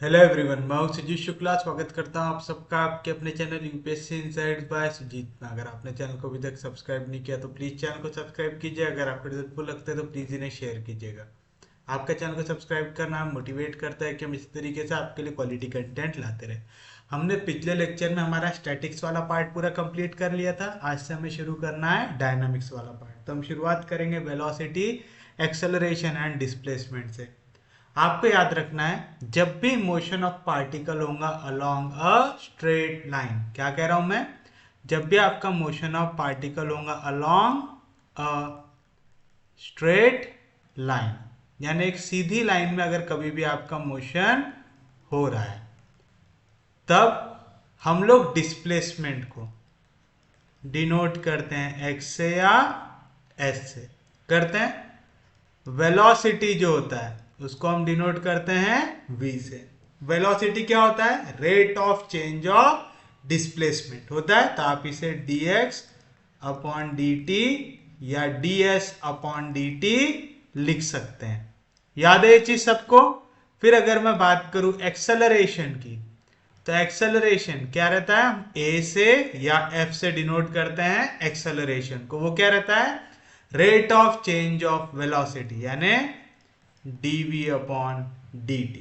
Hello everyone, मैं हूं सुजीत शुक्ला। स्वागत करता हूं आप सबका आपके अपने channel UPSC insides by Sujeet में। अगर आपने चैनल को अभी तक सब्सक्राइब नहीं किया तो प्लीज़ चैनल को सब्सक्राइब कीजिए। अगर आपको हेल्पफुल लगता है तो प्लीज़ इन्हें शेयर कीजिएगा। आपका चैनल को सब्सक्राइब करना मोटिवेट करता है कि हम इसी तरीके से आपके लिए क्वालिटी कंटेंट लाते रहे। हमने पिछले लेक्चर में हमारा स्टैटिक्स वाला पार्ट पूरा कंप्लीट कर लिया था। आज से हमें शुरू करना है डायनामिक्स वाला पार्ट। तो हम शुरुआत करेंगे वेलोसिटी, एक्सेलरेशन एंड डिस्प्लेसमेंट से। आपको याद रखना है, जब भी मोशन ऑफ पार्टिकल होगा अलोंग अ स्ट्रेट लाइन, क्या कह रहा हूं मैं, जब भी आपका मोशन ऑफ पार्टिकल होगा अलोंग अ स्ट्रेट लाइन, यानी एक सीधी लाइन में अगर कभी भी आपका मोशन हो रहा है, तब हम लोग डिस्प्लेसमेंट को डिनोट करते हैं एक्स से या एस से। करते हैं वेलोसिटी जो होता है उसको हम डिनोट करते हैं v से। वेलोसिटी क्या होता है? Rate of change of displacement होता है। तो आप इसे dx अपॉन dt या ds अपॉन dt लिख सकते हैं। याद है ये चीज सबको? फिर अगर मैं बात करूं एक्सेलरेशन की, तो एक्सेलरेशन क्या रहता है? हम a से या f से डिनोट करते हैं एक्सेलरेशन को। वो क्या रहता है? Rate of change of velocity, यानी dv अपॉन dt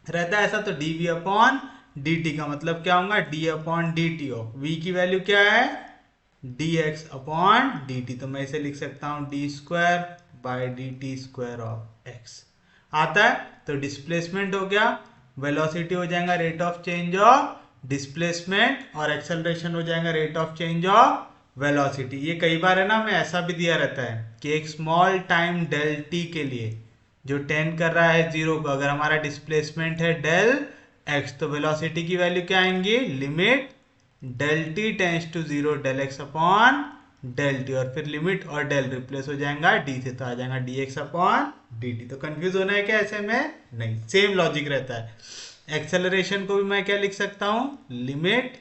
रहता है ऐसा। तो dv अपॉन dt का मतलब क्या होगा? d upon dt of v की वैल्यू क्या है? dx upon dt। तो मैं इसे लिख सकता हूं d square by dt square of x। आता है? तो डिस्प्लेसमेंट हो गया, वेलोसिटी हो जाएगा rate of change of displacement, और एक्सेलरेशन हो जाएगा rate of change of velocity. ये कई बार है ना, हमें ऐसा भी दिया रहता है कि एक स्मॉल टाइम डेल टी के लिए जो टेंड कर रहा है जीरो को, अगर हमारा डिस्प्लेसमेंट है डेल एक्स, तो वेलोसिटी की वैल्यू क्या आएंगी? Limit del T tends to zero del X upon del T, और फिर लिमिट और डेल रिप्लेस हो जाएगा डी से, तो आ जाएगा D X upon D T. तो कंफ्यूज होना है क्या ऐसे में? नहीं, सेम लॉजिक रहता है। एक्सेलरेशन को भी मैं क्या लिख सकता हूं? Limit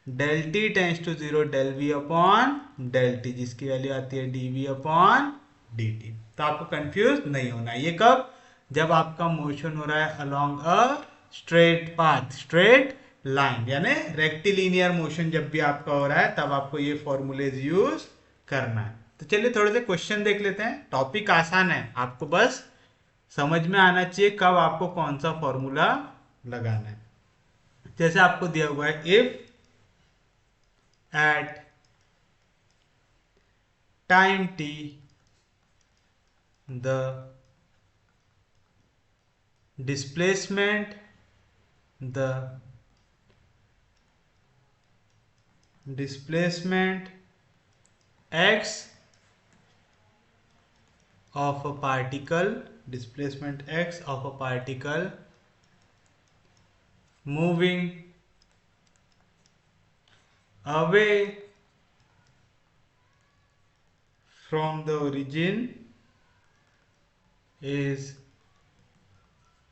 del T tends to zero del V upon del T, जिसकी वैल्यू आती है D V upon D T. तो आपको कंफ्यूज नहीं होना है। ये कब? जब आपका मोशन हो रहा है along a straight path, straight line, यानी रेक्टिलिनियर मोशन जब भी आपका हो रहा है, तब आपको ये फॉर्मूलेज यूज करना है। तो चलिए थोड़े से क्वेश्चन देख लेते हैं। टॉपिक आसान है, आपको बस समझ में आना चाहिए कब आपको कौन सा फॉर्मूला लगाना है। जैसे आपको दिया हुआ है, if at time t the displacement the displacement x of a particle, displacement x of a particle moving away from the origin is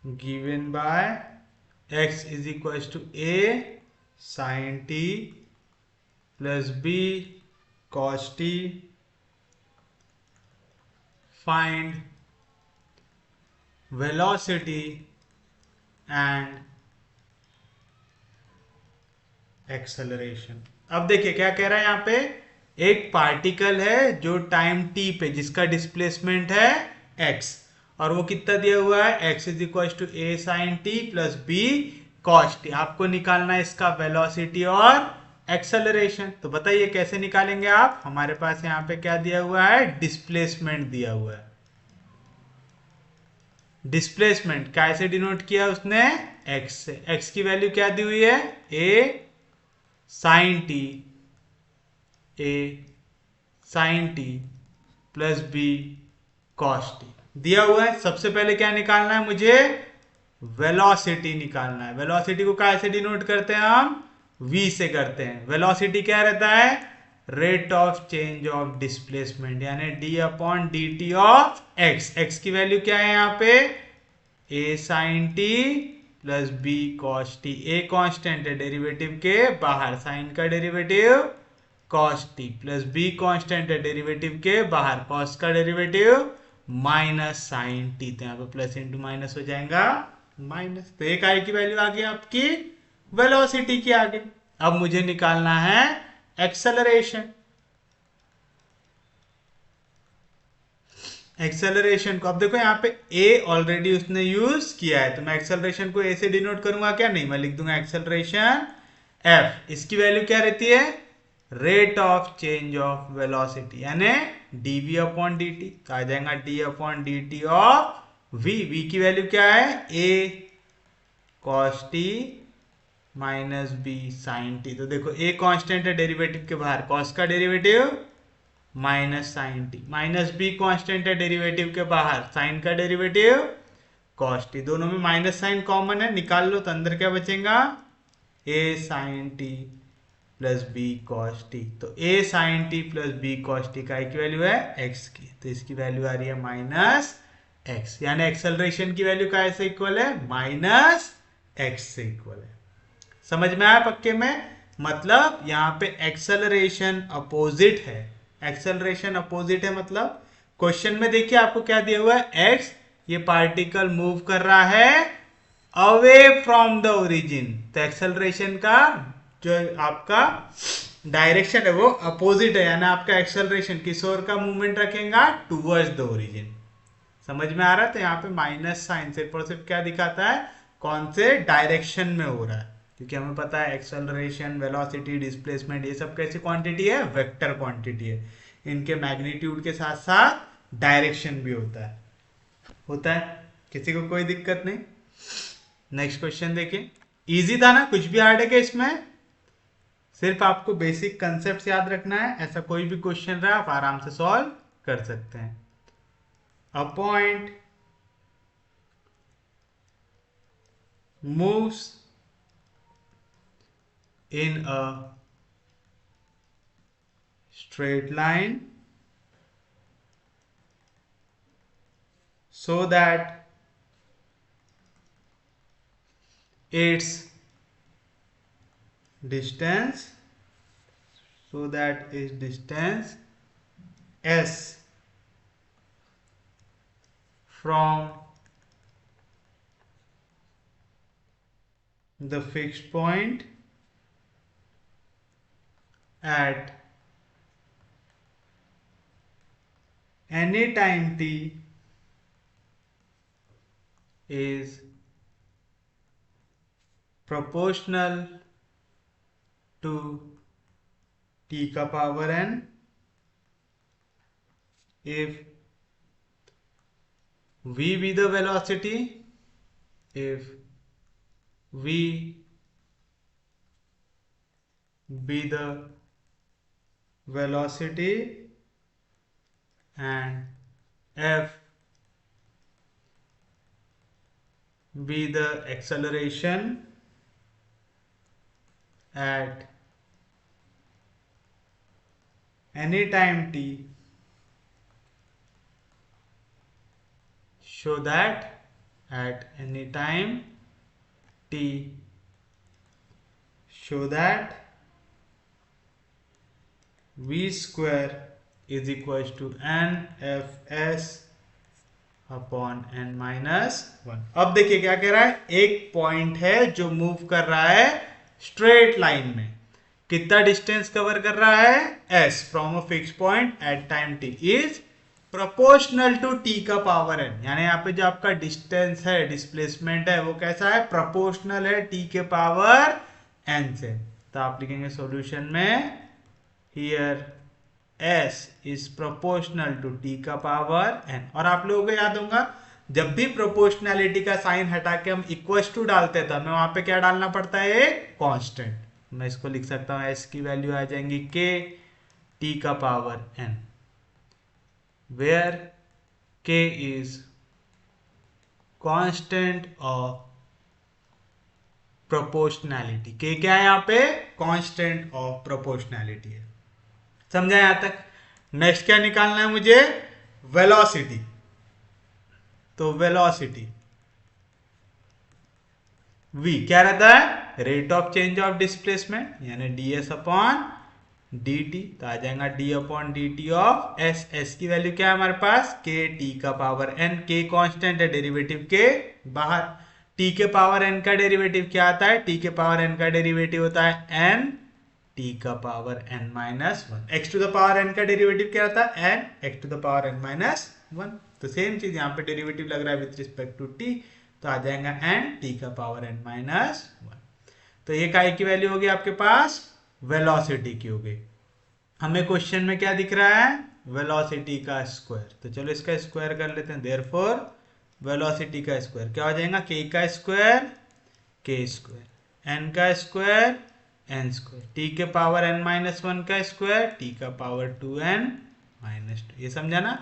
given by x is equals to a sin t plus b cos t. Find velocity and acceleration. अब देखिए क्या कह रहा है यहाँ पे। एक particle है जो टाइम t पे, जिसका डिस्प्लेसमेंट है x, और वो कितना दिया हुआ है? x is equal to a sine T plus b cos T. आपको निकालना है इसका वेलोसिटी और एक्सेलरेशन। तो बताइए कैसे निकालेंगे आप? हमारे पास यहाँ पे क्या दिया हुआ है? डिस्प्लेसमेंट दिया हुआ है। डिस्प्लेसमेंट कैसे डिनोट किया उसने? x से। x की वैल्यू क्या दी हुई है? a sine T, A sine T plus B cos T दिया हुआ है। सबसे पहले क्या निकालना है मुझे? वेलोसिटी निकालना है। वेलोसिटी को कैसे डिनोट करते हैं हम? v से करते हैं। वेलोसिटी क्या रहता है? Rate of change of displacement, यानी d upon D T of x। x की वैल्यू क्या है यहाँ पे? a sine T plus B cos T. A constant है डेरिवेटिव के बाहर, साइन का derivative cos T, plus B constant है डेरिवेटिव के बाहर, कॉस का डेरिवेटिव माइनस साइन टी। तो यहाँ पे प्लस इंटू माइनस हो जाएगा माइनस, तो एक आई की वैल्यू आ गई आपकी वेलोसिटी की आ गई। अब मुझे निकालना है एक्सेलरेशन। एक्सेलरेशन को अब देखो यहाँ पे ए ऑलरेडी उसने यूज किया है, तो मैं एक्सेलरेशन को ए से डिनोट करूंगा क्या? नहीं, मैं लिख दूंगा एक्सेलरेशन एफ। इसकी वैल्यू क्या रहती है? Rate of change of velocity, यानी डीवी अपॉन डी टी। तो आ जाएगा D upon D T of V. V की वैल्यू क्या है? A cos T minus B sine T. तो देखो ए कांस्टेंट है डेरिवेटिव के बाहर, कॉस का derivative minus sine T, minus B constant है डेरिवेटिव के बाहर, साइन का डेरिवेटिव कॉस टी। दोनों में माइनस साइन कॉमन है, निकाल लो तो अंदर क्या बचेगा? A sine T plus B cos T. तो A sine T plus B cos T का की वैल्यू है एक्स की, तो इसकी वैल्यू आ रही है माइनस एक्स, यानी एक्सेलरेशन की वैल्यू का से इक्वल है? माइनस एक्स से इक्वल है। समझ में आया पक्के में? मतलब यहाँ पे एक्सेलरेशन अपोजिट है। एक्सेलरेशन अपोजिट है मतलब क्वेश्चन में देखिए आपको क्या दिया हुआ है? एक्स, ये पार्टिकल मूव कर रहा है अवे फ्रॉम द ओरिजिन, तो एक्सेलरेशन का जो आपका डायरेक्शन है वो अपोजिट है, यानी आपका एक्सेलरेशन किस ओर का मूवमेंट रखेगा? Towards the origin. समझ में आ रहा है? तो यहाँ पे माइनस साइन सिर्फ और सिर्फ क्या दिखाता है? कौन से डायरेक्शन में हो रहा है, क्योंकि हमें पता है एक्सेलरेशन, वेलोसिटी, डिस्प्लेसमेंट ये सब कैसी क्वांटिटी है? वेक्टर क्वांटिटी है। इनके मैग्नीट्यूड के साथ साथ डायरेक्शन भी होता है। किसी को कोई दिक्कत नहीं? नेक्स्ट क्वेश्चन देखिए। इजी था ना? कुछ भी हार्ड है क्या इसमें? सिर्फ आपको बेसिक कंसेप्ट याद रखना है, ऐसा कोई भी क्वेश्चन रहा आप आराम से सॉल्व कर सकते हैं। A point moves in a straight line so that its distance s from the fixed point at any time t is proportional to t का power n if v be the velocity, if v be the velocity and f be the acceleration at any time t, show that at any time t, show that v square is equals to n f s upon n minus 1। अब देखिए क्या कह रहा है? एक point है जो move कर रहा है स्ट्रेट लाइन में, कितना डिस्टेंस कवर कर रहा है? s from a fix point at time t is proportional to t का पावर n, यानी यहाँ पे जो आपका डिस्टेंस है, डिस्प्लेसमेंट है, वो कैसा है? प्रोपोर्शनल है t के पावर n से। तो आप लिखेंगे सॉल्यूशन में here s is proportional to t का पावर n। और आप लोगों को याद होगा जब भी प्रोपोर्शनैलिटी का साइन हटा के हम इक्वल्स टू डालते हैं तो हमें वहां पे क्या डालना पड़ता है? एक कांस्टेंट। मैं इसको लिख सकता हूं s की वैल्यू आ जाएंगी k t का power n, where k is constant of proportionality. k क्या है यहाँ पे? कांस्टेंट ऑफ प्रोपोर्शनैलिटी है। समझा यहां तक? नेक्स्ट क्या निकालना है मुझे? वेलोसिटी। तो वेलोसिटी v क्या रहता है? Rate of change of displacement, यानी ds अपॉन dt। तो आ जाएगा d upon D T of s। s की वैल्यू क्या है हमारे पास? k t का पावर n। k कांस्टेंट है डेरिवेटिव के बाहर, टी के पावर एन का डेरिवेटिव क्या आता है? टी के पावर एन का डेरिवेटिव होता है एन टी का power N minus one. X to the power N का डेरिवेटिव क्या होता है? N X to the power N minus one. तो सेम चीज यहाँ पे डेरिवेटिव लग रहा है विथ रिस्पेक्ट टू टी, तो आ जाएगा एन टी का पावर एन माइनस वन। तो ये काय की वैल्यू होगी आपके पास? वेलोसिटी की होगी। हमें क्वेश्चन में क्या दिख रहा है? वेलोसिटी का स्क्वायर। तो चलो इसका स्क्वायर कर लेते हैं। देयरफॉर वेलोसिटी का स्क्वायर क्या हो जाएगा? के का स्क्वायर के स्क्वायर, एन का स्क्वायर एन स्क्वायर, टी के पावर एन माइनस वन का स्क्वायर टी का power two N minus two. ये समझा ना?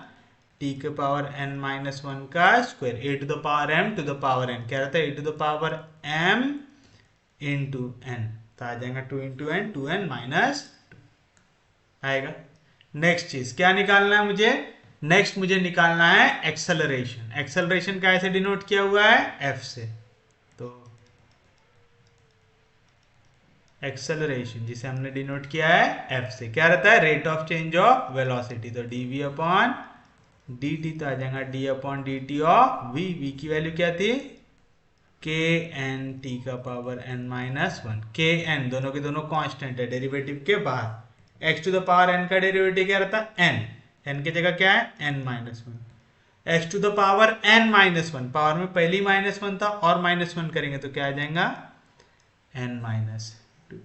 टी के पावर एन माइनस वन का square, A to the power M to the power N क्या रहता है? A to the power M into N. तो आ जाएगा two into N, two N minus two आएगा। नेक्स्ट चीज क्या निकालना है मुझे? नेक्स्ट मुझे निकालना है एक्सेलरेशन। एक्सेलरेशन कैसे डिनोट किया हुआ है? एफ से। तो एक्सेलरेशन जिसे हमने डिनोट किया है एफ से, क्या रहता है? Rate of change of velocity. तो D V upon D T, तो आ जाएगा D upon D T of V. V की वैल्यू क्या थी? के एन टी का power N minus one. K N दोनों के दोनों कांस्टेंट है डेरिवेटिव के बाहर। X to the power N का डेरिवेटिव क्या रहता है? एन। एन की जगह क्या है? N minus one. X to the power N minus one, power में पहले ही माइनस वन था और माइनस वन करेंगे तो क्या आ जाएगा? एन माइनस टू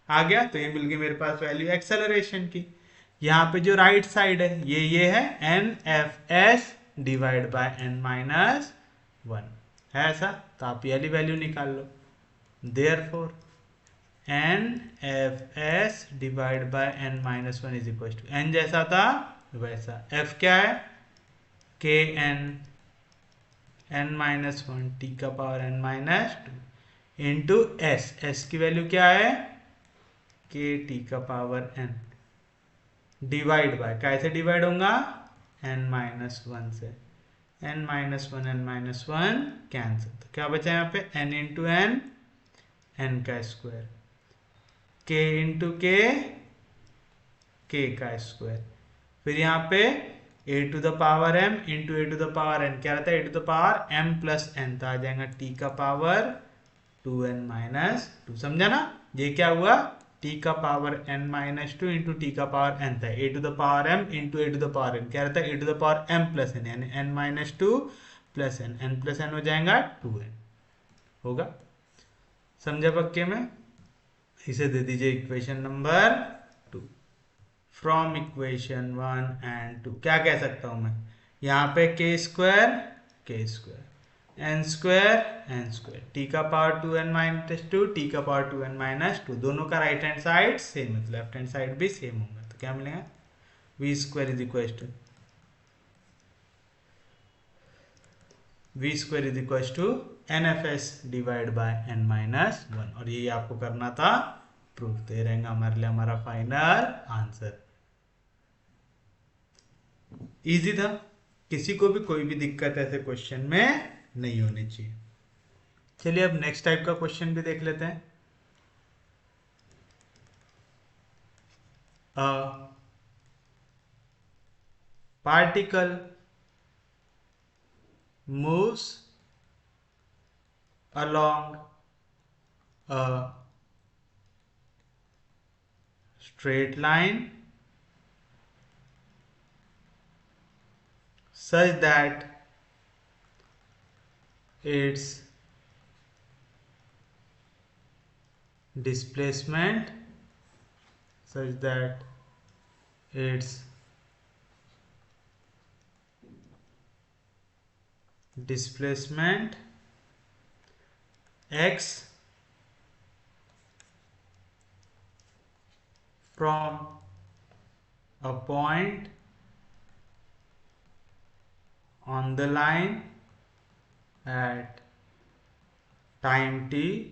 आ गया। तो ये मिल गई मेरे पास वैल्यू एक्सेलरेशन की। यहाँ पे जो राइट साइड है ये है N F S divide by N minus one है ऐसा। तो आप ये वाली वैल्यू निकाल लो। Therefore N F S divide by N minus one is equal to, N जैसा था वैसा, एफ क्या है? K N N minus one T का power N minus two into S. S की वैल्यू क्या है? के टी का पावर एन डिवाइड बाय, कैसे डिवाइड होगा? एन माइनस वन से। एन माइनस वन कैंसिल, तो क्या बचा यहाँ पे? एन इंटू एन, एन का स्क्वायर, के इंटू के का स्क्वायर, फिर यहाँ पे A to the power M into A to the power N क्या रहता है? A to the power M plus N, तो आ जाएगा टी का power two N minus two. समझा ना? ये क्या हुआ? टी का power N minus two into T का पावर एन था, A to the power M into A to the power N क्या रहता है? A to the power M plus N, यानी N minus two plus N, N plus N हो जाएगा to N होगा। समझा पक्के में? इसे दे दीजिए equation number two. From equation one and two क्या कह सकता हूं मैं? यहाँ पे K square N square T का power two N minus two T का power two N minus two, दोनों का राइट हैंड साइड सेम है, लेफ्ट हैंड साइड भी सेम होगा। तो क्या मिलेगा? V square is equal to N F S divide by N minus one, और ये आपको करना था प्रूफ। तो ये रहेगा हमारे लिए हमारा फाइनल आंसर। इजी था, किसी को भी कोई भी दिक्कत ऐसे क्वेश्चन में नहीं होनी चाहिए। चलिए अब नेक्स्ट टाइप का क्वेश्चन भी देख लेते हैं। Particle moves along a straight line such that its displacement x from a point on the line at time t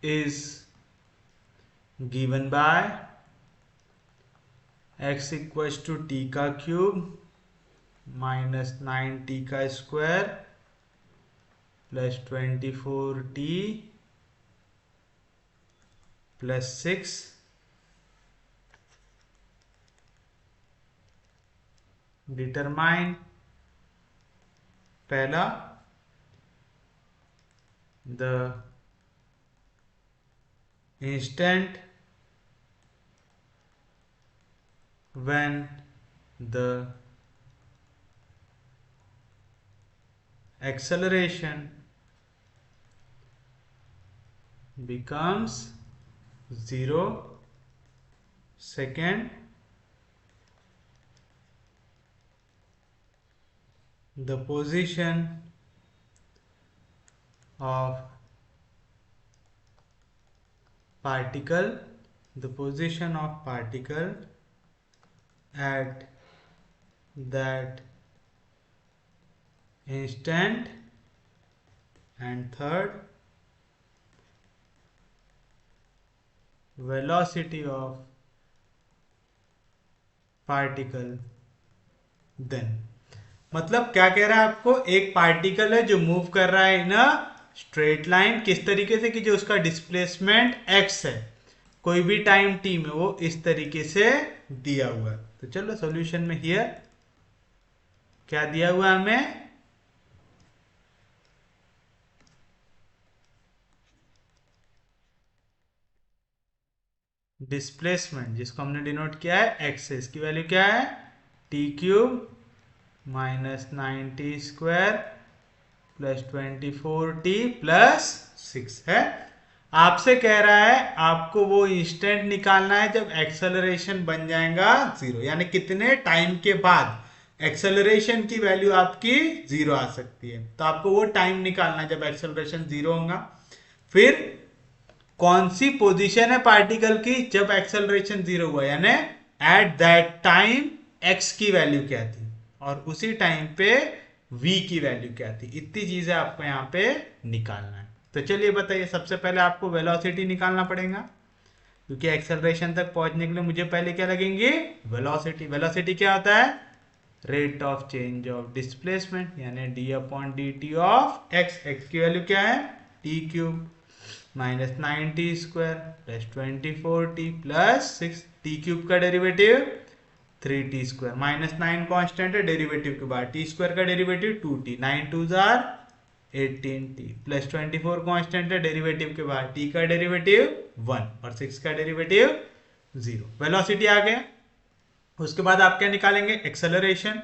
is given by x equals to t का क्यूब माइनस 9t का square plus 24t plus 6 determine. पहला the instant when the acceleration becomes 0 second, the position of particle at that instant, and third, velocity of particle then। मतलब क्या कह रहा है आपको, एक पार्टिकल है जो मूव कर रहा है इन अ स्ट्रेट लाइन, किस तरीके से कि जो उसका डिस्प्लेसमेंट x है, कोई भी टाइम t में वो इस तरीके से दिया हुआ है। तो चलो सॉल्यूशन में हियर क्या दिया हुआ है हमें, डिस्प्लेसमेंट जिसको हमने डिनोट किया है x से, इसकी वैल्यू क्या है t³ minus 90² plus 24t plus 6 है। आपसे कह रहा है आपको वो इंस्टेंट निकालना है जब एक्सेलरेशन बन जाएगा 0, यानी कितने टाइम के बाद एक्सेलरेशन की वैल्यू आपकी 0 आ सकती है। तो आपको वो टाइम निकालना है जब एक्सेलरेशन 0 होगा। फिर कौन सी पोजीशन है पार्टिकल की जब एक्सेलरेशन 0 हुआ, यानी एट दैट टाइम x की वैल्यू क्या थी और उसी टाइम पे v की वैल्यू क्या थी। इतनी चीजें आपको यहाँ पे निकालना है। तो चलिए बताइए, सबसे पहले आपको वेलोसिटी निकालना पड़ेगा, क्योंकि एक्सेलरेशन तक पहुंचने के लिए मुझे पहले क्या लगेंगे, वेलोसिटी। वेलोसिटी क्या होता है, rate of change of displacement, यानी d/dt ऑफ x की वैल्यू क्या है t³ minus 90² plus 24t plus 6, t³ का डेरिवेटिव 3t² माइनस 9 कांस्टेंट है, डेरिवेटिव के बाद t² का derivative 2t, 9 2 jar 18t plus 24 constant है, डेरिवेटिव के बाद t का डेरिवेटिव 1 और 6 का डेरिवेटिव 0। वेलोसिटी आ गया। उसके बाद आप क्या निकालेंगे, एक्सेलरेशन।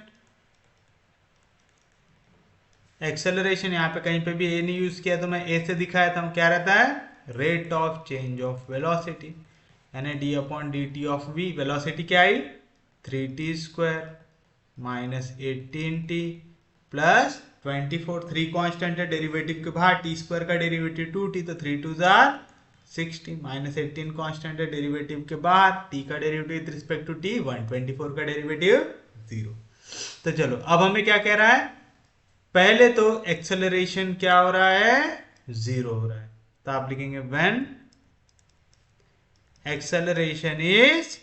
एक्सेलरेशन यहाँ पे कहीं पे भी ए नहीं यूज किया तो मैं ए से दिखाया था, क्या रहता है, rate of change of velocity, यानी d/dt ऑफ v। वेलोसिटी क्या आई 3t² minus 18t plus 24, 3 constant है, डेरिवेटिव के बाहर t² का डेरिवेटिव 2t, तो 3 2 जार 60 माइनस 18 कांस्टेंट है, डेरिवेटिव के बाहर t का derivative with respect to t 1, 24 का डेरिवेटिव 0। तो चलो अब हमें क्या कह रहा है, पहले तो एक्सेलरेशन क्या हो रहा है, 0 हो रहा है। तो आप लिखेंगे व्हेन एक्सेलरेशन इज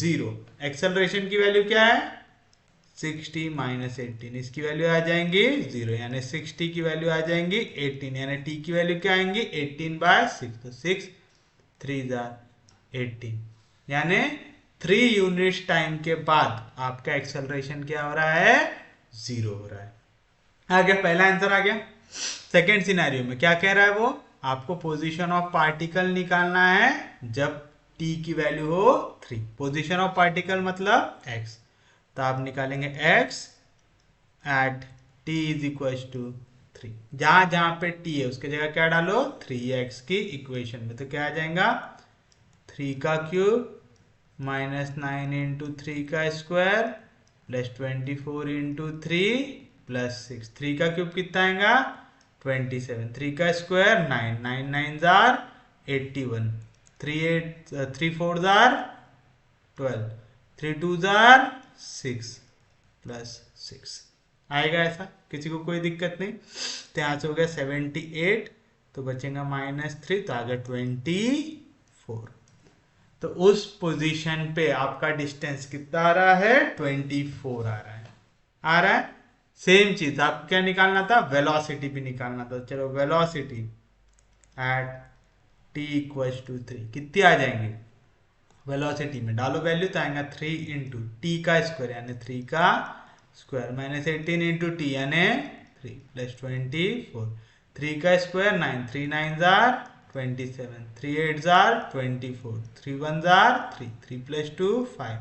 0। एक्सेलरेशन की वैल्यू क्या है 60 माइनस 18, इसकी वैल्यू आ जाएंगी 0, यानी 60 की वैल्यू आ जाएंगी 18, यानी t की वैल्यू क्या आएंगी 18/6, तो 6 3 जार 18, यानी 3 यूनिट्स टाइम के बाद आपका एक्सेलरेशन क्या हो रहा है, 0 हो रहा है। आ गया, पहला आंसर आ गया। सेकेंड सिनेरियो में क्या कह रहा है वो, आपको पोजीशन ऑफ पार्टिकल निकालना है जब t की वैल्यू हो 3। पोजीशन ऑफ पार्टिकल मतलब x, तो आप निकालेंगे x at t is equal to 3। जहां जहां पे t है उसके जगह क्या डालो 3x की इक्वेशन में, तो क्या आ जाएगा 3 का क्यूब माइनस 9 इंटू 3 का स्क्वायर प्लस 24 इंटू 3 प्लस 6, 3 का क्यूब कितना आएगा 27, 3 का square 9, 9 9 jar 81, 3 4 jar 12, 3 2 jar 6 plus 6 आएगा। ऐसा किसी को कोई दिक्कत नहीं। तो यहाँ से हो गया 78, तो बचेगा -3, तो आ गया 24। तो उस पोजीशन पे आपका डिस्टेंस कितना आ रहा है 24 आ रहा है। सेम चीज आपको क्या निकालना था, वेलोसिटी भी निकालना था। चलो velocity at t equal to 3 कितनी आ जाएंगी, वेलोसिटी में डालो वैल्यू तो आएगा 3 इंटू टी का स्क्वायर यानी 3 का स्क्वायर माइनस 18 इंटू टी यानी 3 प्लस 24, 3 का square 9, 3 9 jar 27, 3 8 jar 24, 3 1 jar 3, 3 plus 2 5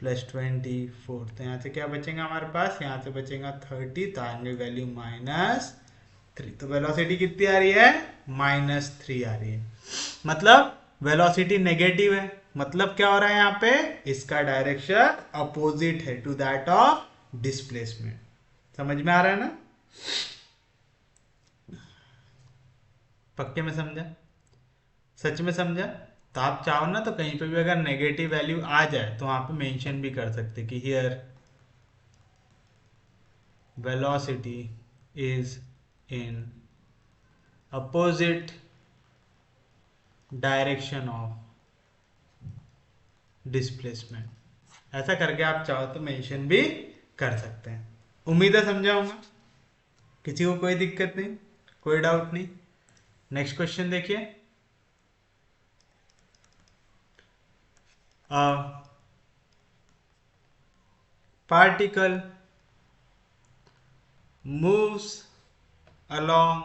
plus 24। तो यहाँ से क्या बचेगा हमारे पास, यहाँ से बचेगा 30, तो आएंगे वैल्यू -3। तो वेलोसिटी कितनी आ रही है, -3 आ रही है। मतलब वेलोसिटी नेगेटिव है, मतलब क्या हो रहा है यहाँ पे, इसका डायरेक्शन अपोजिट है टू दैट ऑफ डिस्प्लेसमेंट। समझ में आ रहा है ना, पक्के में समझा, सच में समझा। तो आप चाहो ना तो कहीं पे भी अगर नेगेटिव वैल्यू आ जाए तो वहां पे मेंशन भी कर सकते कि here velocity is in opposite direction of displacement, ऐसा करके आप चाहो तो मेंशन भी कर सकते हैं। उम्मीद है समझाऊंगा, किसी को कोई दिक्कत नहीं, कोई डाउट नहीं। नेक्स्ट क्वेश्चन देखिए, particle moves along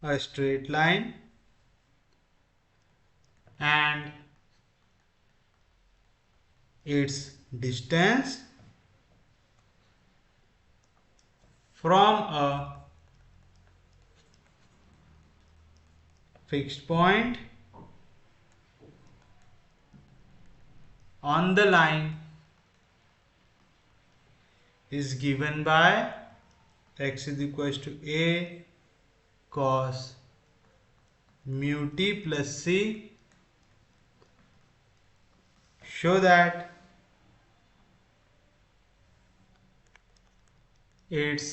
a straight line and its distance from a fixed point on the line is given by x is equals to a cos mu t plus c. Show that its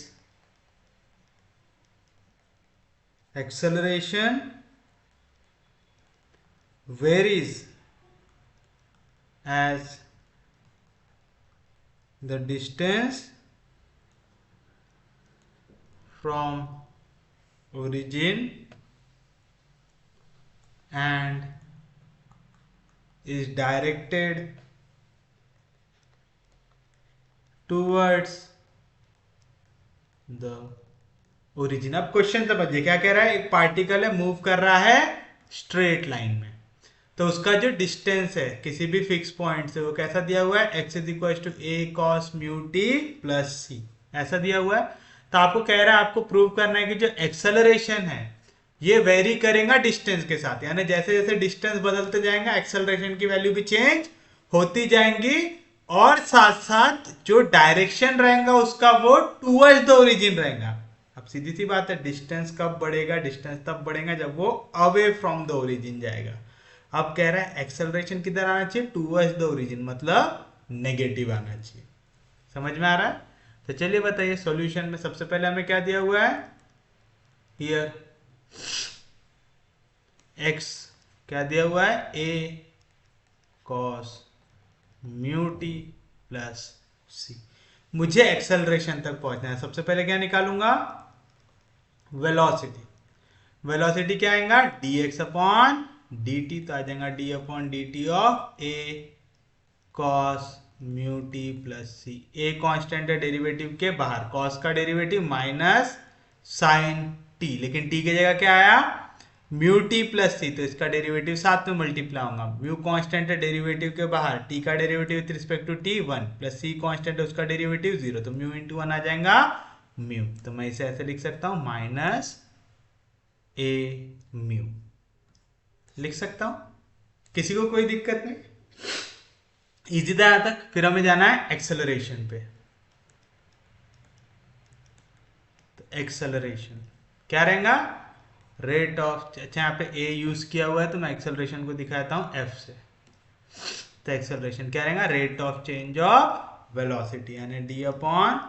acceleration varies as the distance from origin and is directed towards the origin। अब question समझिए क्या कह रहा है, एक particle है move कर रहा है स्ट्रेट लाइन में, तो उसका जो डिस्टेंस है किसी भी फिक्स पॉइंट से वो कैसा दिया हुआ है, x is equal to a cos mu t plus c, ऐसा दिया हुआ है। तो आपको कह रहा है आपको प्रूव करना है कि जो एक्सेलरेशन है ये वेरी करेगा डिस्टेंस के साथ, यानी जैसे जैसे डिस्टेंस बदलते जाएंगे एक्सेलरेशन की वैल्यू भी चेंज होती जाएंगी, और साथ साथ जो डायरेक्शन रहेगा उसका वो टूवर्ड्स द ओरिजिन रहेगा। अब सीधी सी बात है, डिस्टेंस कब बढ़ेगा, डिस्टेंस तब बढ़ेगा जब वो अवे फ्रॉम द ओरिजिन जाएगा। अब कह रहा है एक्सेलरेशन किधर आना चाहिए, टूवर्ड्स द ओरिजिन, मतलब नेगेटिव आना चाहिए। समझ में आ रहा है। तो चलिए बताइए सॉल्यूशन में सबसे पहले हमें क्या दिया हुआ है, हियर x क्या दिया हुआ है, a cos mu t plus c। मुझे एक्सेलरेशन तक पहुंचना है, सबसे पहले क्या निकालूंगा, वेलोसिटी। वेलोसिटी क्या आएगा, dx अपॉन dt, तो आ जाएगा d upon dt of a cos mu t plus c। a constant है डेरिवेटिव के बाहर, cos का डेरिवेटिव माइनस साइन t, लेकिन t की जगह क्या आया, म्यू टी प्लस सी, तो इसका डेरिवेटिव साथ में मल्टीप्लाई होगा। म्यू कांस्टेंट है डेरिवेटिव के बाहर, टी का derivative with respect to T 1 plus C constant है उसका डेरिवेटिव 0, तो म्यू इंटू 1 आ जाएगा म्यू। तो मैं इसे ऐसे लिख सकता हूं माइनस ए म्यू, लिख सकता हूं, किसी को कोई दिक्कत नहीं, इजी था यहां तक। फिर हमें जाना है एक्सेलरेशन पे। तो एक्सेलरेशन क्या रहेगा, रेट ऑफ, अच्छा यहाँ पे a यूज किया हुआ है तो मैं एक्सेलरेशन को दिखाता हूँ f से। तो एक्सेलरेशन क्या रहेगा, rate of change of velocity, यानी d upon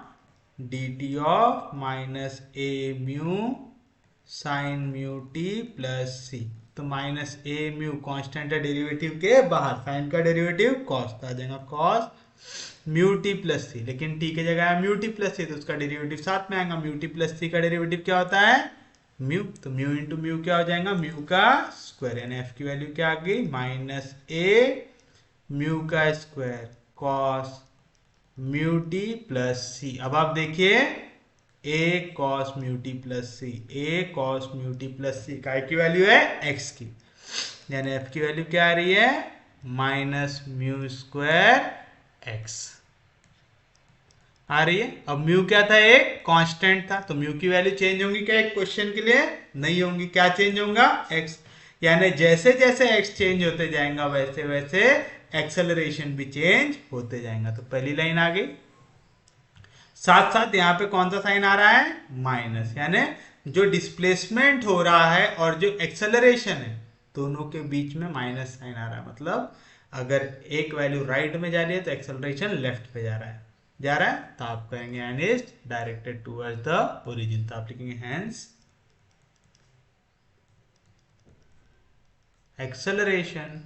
D T of minus A mu sine mu T plus C. तो माइनस ए म्यू कांस्टेंट है डेरिवेटिव के बाहर, साइन का डेरिवेटिव कॉस, तो आ जाएगा cos mu T plus C, लेकिन टी की जगह है म्यू टी प्लस सी, तो उसका डेरिवेटिव साथ में आएगा। म्यू टी प्लस सी का डेरिवेटिव क्या होता है, म्यू, तो म्यू इंटू म्यू क्या हो जाएगा, म्यू का स्क्वायर, यानी एफ की वैल्यू क्या आ गई, माइनस ए म्यू का square cos mu T plus C. अब आप देखिए A cos mu T plus C, A cos mu T plus C काय की वैल्यू है एक्स की, यानी एफ की वैल्यू क्या आ रही है माइनस म्यू स्क्वायर एक्स आ रही है। अब म्यू क्या था एक कांस्टेंट था, तो म्यू की वैल्यू चेंज होंगी क्या एक क्वेश्चन के लिए, नहीं होंगी। क्या चेंज होगा एक्स, यानी जैसे जैसे एक्स चेंज होते जाएगा वैसे वैसे एक्सेलरेशन भी चेंज होते जाएगा। तो पहली लाइन आ गई, साथ साथ यहाँ पे कौन सा साइन आ रहा है माइनस, यानी जो डिस्प्लेसमेंट हो रहा है और जो एक्सेलरेशन है दोनों के बीच में माइनस साइन आ रहा है। मतलब अगर एक वैल्यू राइट में जा रही है तो एक्सेलरेशन लेफ्ट पे जा रहा है, तो आप कहेंगे and is directed towards the origin. तो आप लिखेंगे hence acceleration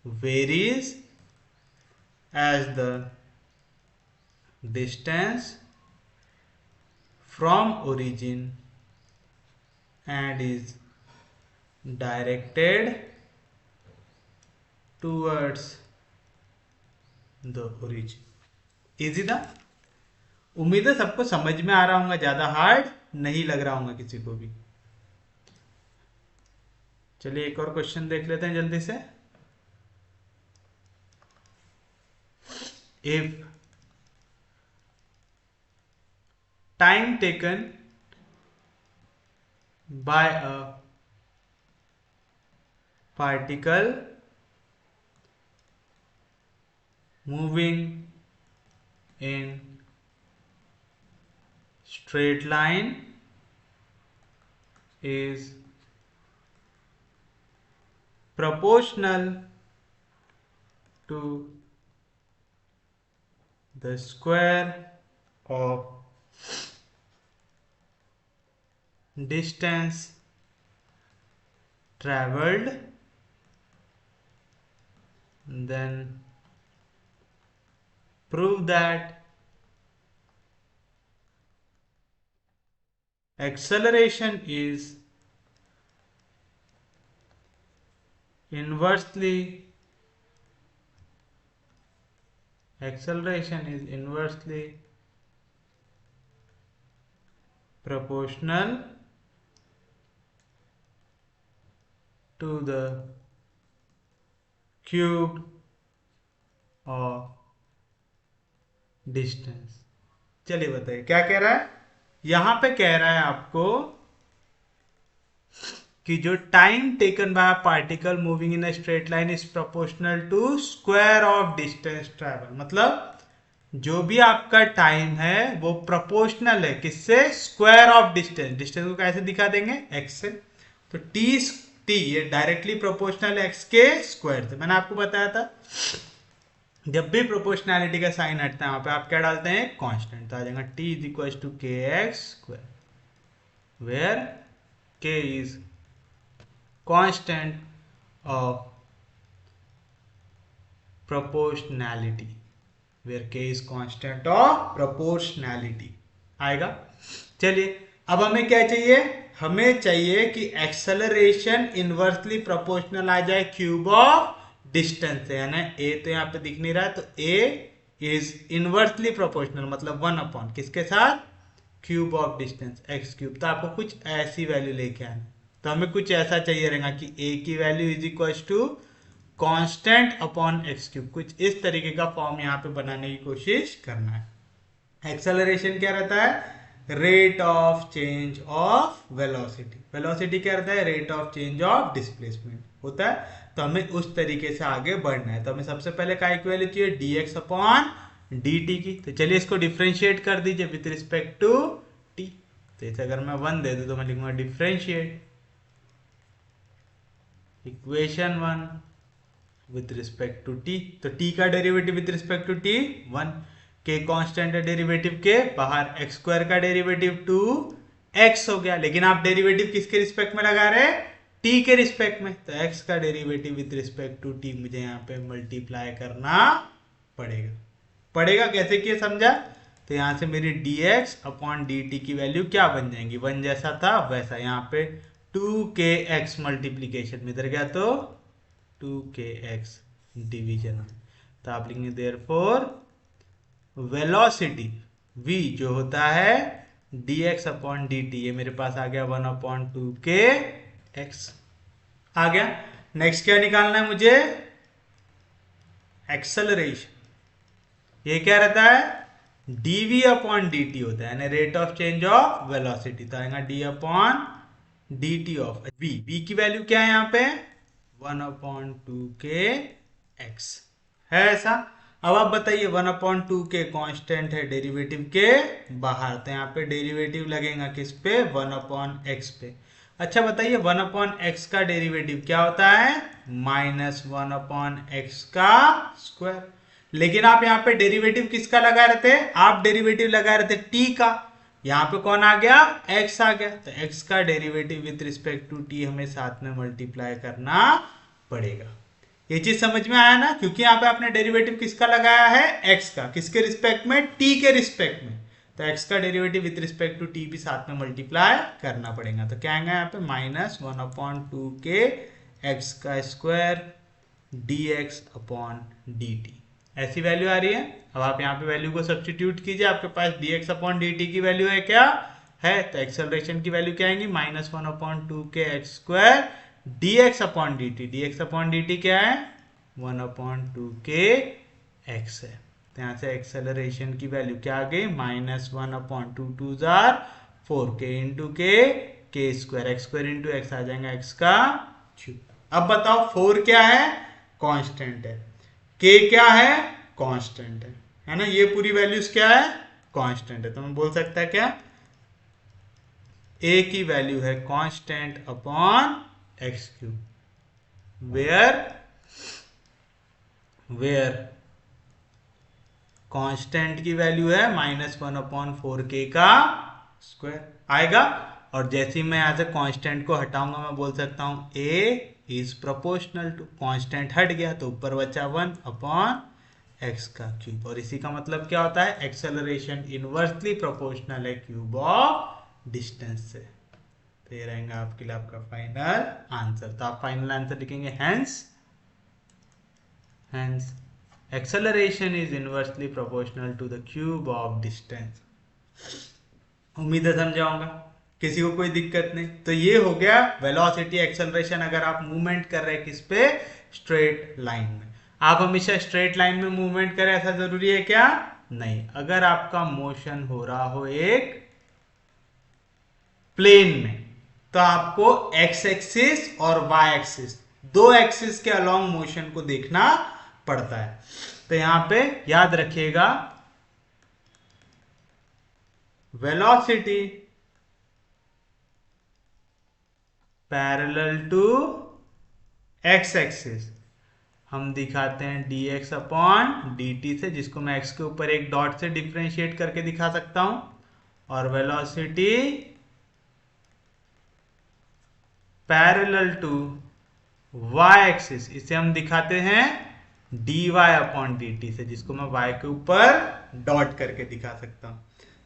varies as the distance from origin and is directed towards the origin। Easy था, उम्मीद है सबको समझ में आ रहा होगा, ज्यादा हार्ड नहीं लग रहा होगा किसी को भी। चलिए एक और क्वेश्चन देख लेते हैं जल्दी से। If time taken by a particle moving in straight line is proportional to the square of distance traveled, then prove that acceleration is inversely proportional to the cube of distance। चलिए बताइए क्या कह रहा है, यहां पे कह रहा है आपको कि जो time taken by particle moving in a straight line is proportional to square of distance travel. मतलब जो भी आपका टाइम है वो प्रोपोर्शनल है किससे, स्क्वायर ऑफ डिस्टेंस। डिस्टेंस को कैसे दिखा देंगे एक्स से, तो टी टी ये डायरेक्टली प्रोपोर्शनल एक्स के स्क्वायर से। मैंने आपको बताया था जब भी प्रोपोर्शनैलिटी का साइन हटता है वहां पे आप क्या डालते हैं कांस्टेंट, तो आ जाएगा टी इज इक्वल टू के एक्स स्क्वायर, वेयर के is constant of proportionality, where k is constant of proportionality आएगा। चलिए अब हमें क्या चाहिए, हमें चाहिए कि एक्सेलरेशन इनवर्सली प्रोपोर्शनल आ जाए क्यूब ऑफ डिस्टेंस से, यानी a तो यहाँ पे दिख नहीं रहा है, तो a इज इनवर्सली प्रोपोर्शनल मतलब 1 अपॉन किसके साथ, cube of distance x cube. तो आपको कुछ ऐसी वैल्यू लेके आनी, तो हमें कुछ ऐसा चाहिए रहेगा कि a की value is equal to constant upon X cube. कुछ इस तरीके का फॉर्म यहाँ पे बनाने की कोशिश करना है। एक्सेलरेशन क्या रहता है, rate of change of velocity. Velocity क्या रहता है, rate of change of displacement होता है। तो हमें उस तरीके से आगे बढ़ना है। तो हमें सबसे पहले काय की वैल्यू चाहिए dx अपॉन dt की। तो चलिए इसको डिफ्रेंशिएट कर दीजिए विथ रिस्पेक्ट टू t। तो इसे अगर मैं 1 दे दूं तो मैं लिखूंगा differentiate equation 1 with respect to t। तो t का derivative with respect to t 1, के कांस्टेंट है डेरिवेटिव के बाहर, x स्क्वायर का डेरिवेटिव 2x हो गया। लेकिन आप डेरिवेटिव किसके रिस्पेक्ट में लगा रहे हैं, t के रिस्पेक्ट में, तो x का derivative with respect to t मुझे यहाँ पे मल्टीप्लाई करना पड़ेगा। कैसे किया समझा, तो यहाँ से मेरी dx अपॉन dt की वैल्यू क्या बन जाएंगी, 1 जैसा था वैसा, यहाँ पे 2kx मल्टीप्लीकेशन में इधर गया तो 2kx डिवीजन। तो आप लिखेंगे देयरफॉर वेलोसिटी v जो होता है dx अपॉन dt, ये मेरे पास आ गया 1/2 के x आ गया। नेक्स्ट क्या निकालना है मुझे, एक्सेलरेशन। ये क्या रहता है, dv अपॉन dt होता है, यानी rate of change of velocity. तो आएगा d upon dt of v की वैल्यू क्या है यहाँ पे 1/2 के x है ऐसा। अब आप बताइए 1/2 के कांस्टेंट है, डेरिवेटिव के बाहर, तो यहाँ पे डेरिवेटिव लगेगा किस पे, 1/x पे। अच्छा बताइए 1/x का डेरिवेटिव क्या होता है, -1/x का स्क्वायर। लेकिन आप यहाँ पे डेरिवेटिव किसका लगा रहे थे, आप डेरिवेटिव लगा रहे थे t का, यहाँ पे कौन आ गया, x आ गया। तो x का derivative with respect to t हमें साथ में मल्टीप्लाई करना पड़ेगा। ये चीज समझ में आया ना, क्योंकि यहाँ पे आपने डेरिवेटिव किसका लगाया है, x का, किसके रिस्पेक्ट में, t के रिस्पेक्ट में। तो x का derivative with respect to t भी साथ में मल्टीप्लाई करना पड़ेगा। तो क्या आएगा यहाँ पे -1/2 के x का स्क्वायर dx अपॉन dt, ऐसी वैल्यू आ रही है। अब आप यहाँ पे वैल्यू को सब्स्टिट्यूट कीजिए, आपके पास dx अपॉन dt की वैल्यू है क्या है, तो एक्सेलरेशन की वैल्यू क्या आएगी, -1/2 के x square dx upon dt। dx upon dt क्या है, 1/2 के x है। तो यहाँ से एक्सेलरेशन की वैल्यू क्या आ गई, -1/2 2 जार 4k into K square, X square into X आ जाएगा x का क्यूब। अब बताओ 4 क्या है, कांस्टेंट है, k क्या है, कांस्टेंट है ना, ये पूरी वैल्यूज क्या है, कांस्टेंट है। तो मैं बोल सकता है क्या, a की वैल्यू है constant upon X cube, where constant की वैल्यू है -1/4k का स्क्वायर आएगा। और जैसे ही मैं यहां से कांस्टेंट को हटाऊंगा, मैं बोल सकता हूं a is proportional to, constant हट गया तो ऊपर बचा 1/x का क्यूब। और इसी का मतलब क्या होता है, एक्सेलरेशन इनवर्सली प्रोपोर्शनल है क्यूब ऑफ डिस्टेंस से। तो ये रहेगा आपके लिए आपका फाइनल आंसर। तो आप फाइनल आंसर लिखेंगे hence acceleration is inversely proportional to the cube of distance. उम्मीद है समझाऊंगा, किसी को कोई दिक्कत नहीं। तो ये हो गया वेलोसिटी एक्सेलरेशन, अगर आप मूवमेंट कर रहे हैं किस पे, स्ट्रेट लाइन में। आप हमेशा स्ट्रेट लाइन में मूवमेंट करें ऐसा जरूरी है क्या, नहीं। अगर आपका मोशन हो रहा हो एक प्लेन में, तो आपको एक्स एक्सिस और वाई एक्सिस, दो एक्सिस के अलोंग मोशन को देखना पड़ता है। तो यहां पे याद रखिएगा, velocity parallel to X axis हम दिखाते हैं dx अपॉन dt से, जिसको मैं x के ऊपर एक डॉट से डिफरेंशिएट करके दिखा सकता हूं। और velocity parallel to y axis, इसे हम दिखाते हैं dy अपॉन dt से, जिसको मैं y के ऊपर डॉट करके दिखा सकता हूं।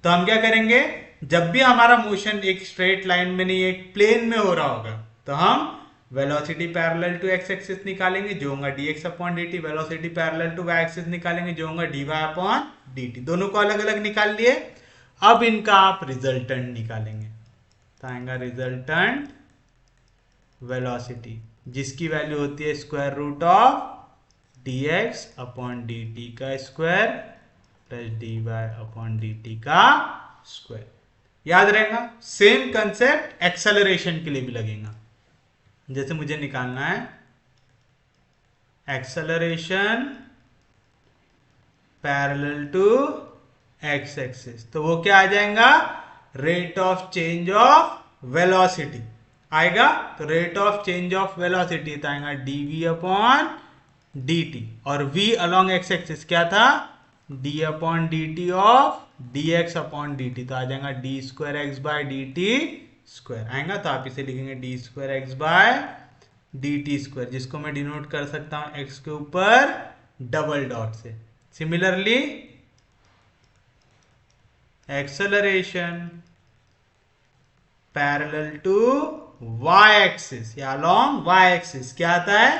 तो हम क्या करेंगे, जब भी हमारा मोशन एक स्ट्रेट लाइन में नहीं एक प्लेन में हो रहा होगा, तो हम velocity parallel to X axis निकालेंगे जो होगा dx upon dt, velocity parallel to y axis निकालेंगे जो होगा dy अपॉन dt। दोनों को अलग अलग निकाल लिए। अब इनका आप रिजल्टेंट निकालेंगे, तो आएगा रिजल्टेंट वेलोसिटी, जिसकी वैल्यू होती है square root of dx upon dt का square plus dy upon dt का स्क्वायर। याद रहेगा, सेम कंसेप्ट एक्सेलरेशन के लिए भी लगेगा। जैसे मुझे निकालना है acceleration parallel to X axis, तो वो क्या आ जाएगा, rate of change of velocity आएगा। तो rate of change of velocity तो आएगा dv अपॉन dt, और v अलोंग एक्स एक्सिस क्या था, d upon dt of dx upon dt, तो आ जाएगा d square x by dt square आएगा। तो आप इसे लिखेंगे d square x by dt square, जिसको मैं डिनोट कर सकता हूं x के ऊपर डबल डॉट से। Similarly acceleration parallel to y axis या अलोंग y एक्सिस क्या आता है,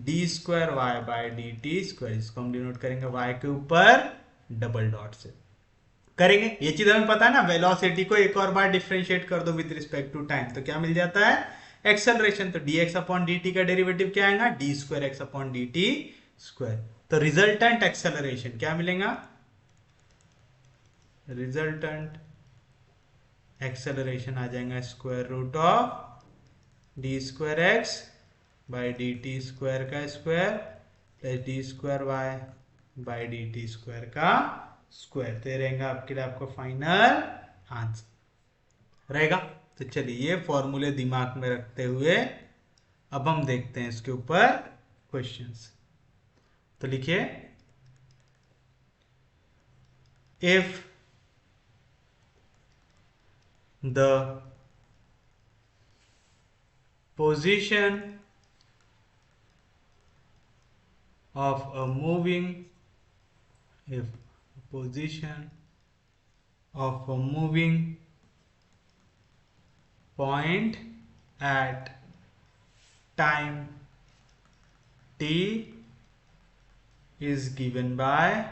d square y by dt square, जिसको हम डिनोट करेंगे y के ऊपर डबल डॉट से करेंगे। ये चीज हमें पता है ना, वेलोसिटी को एक और बार डिफरेंशिएट कर दो विद रिस्पेक्ट टू टाइम तो क्या मिल जाता है, एक्सेलरेशन। तो dx अपॉन dt का डेरिवेटिव क्या आएगा, d square X upon D T square. तो रिजल्टेंट एक्सेलरेशन क्या मिलेगा, रिजल्टेंट एक्सेलरेशन आ जाएगा square root of D square X by D T square का square plus D square Y by D T square का square. तो रहेगा आपके लिए आपका फाइनल आंसर रहेगा। तो चलिए ये फॉर्मूले दिमाग में रखते हुए अब हम देखते हैं इसके ऊपर क्वेश्चंस। तो लिखिए, if the position of a moving if position of a moving point at time t is given by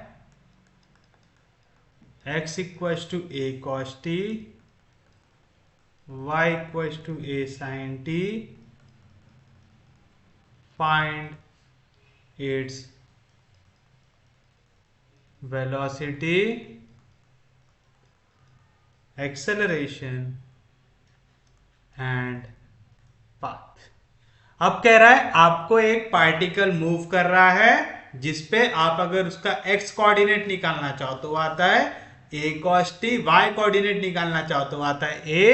x equals to a cos t, y equals to a sin t, find its velocity, acceleration and path। अब कह रहा है आपको एक particle move कर रहा है जिसपे आप अगर उसका x कोऑर्डिनेट निकालना चाहो तो आता है a cos t, y coordinate निकालना चाहो तो आता है a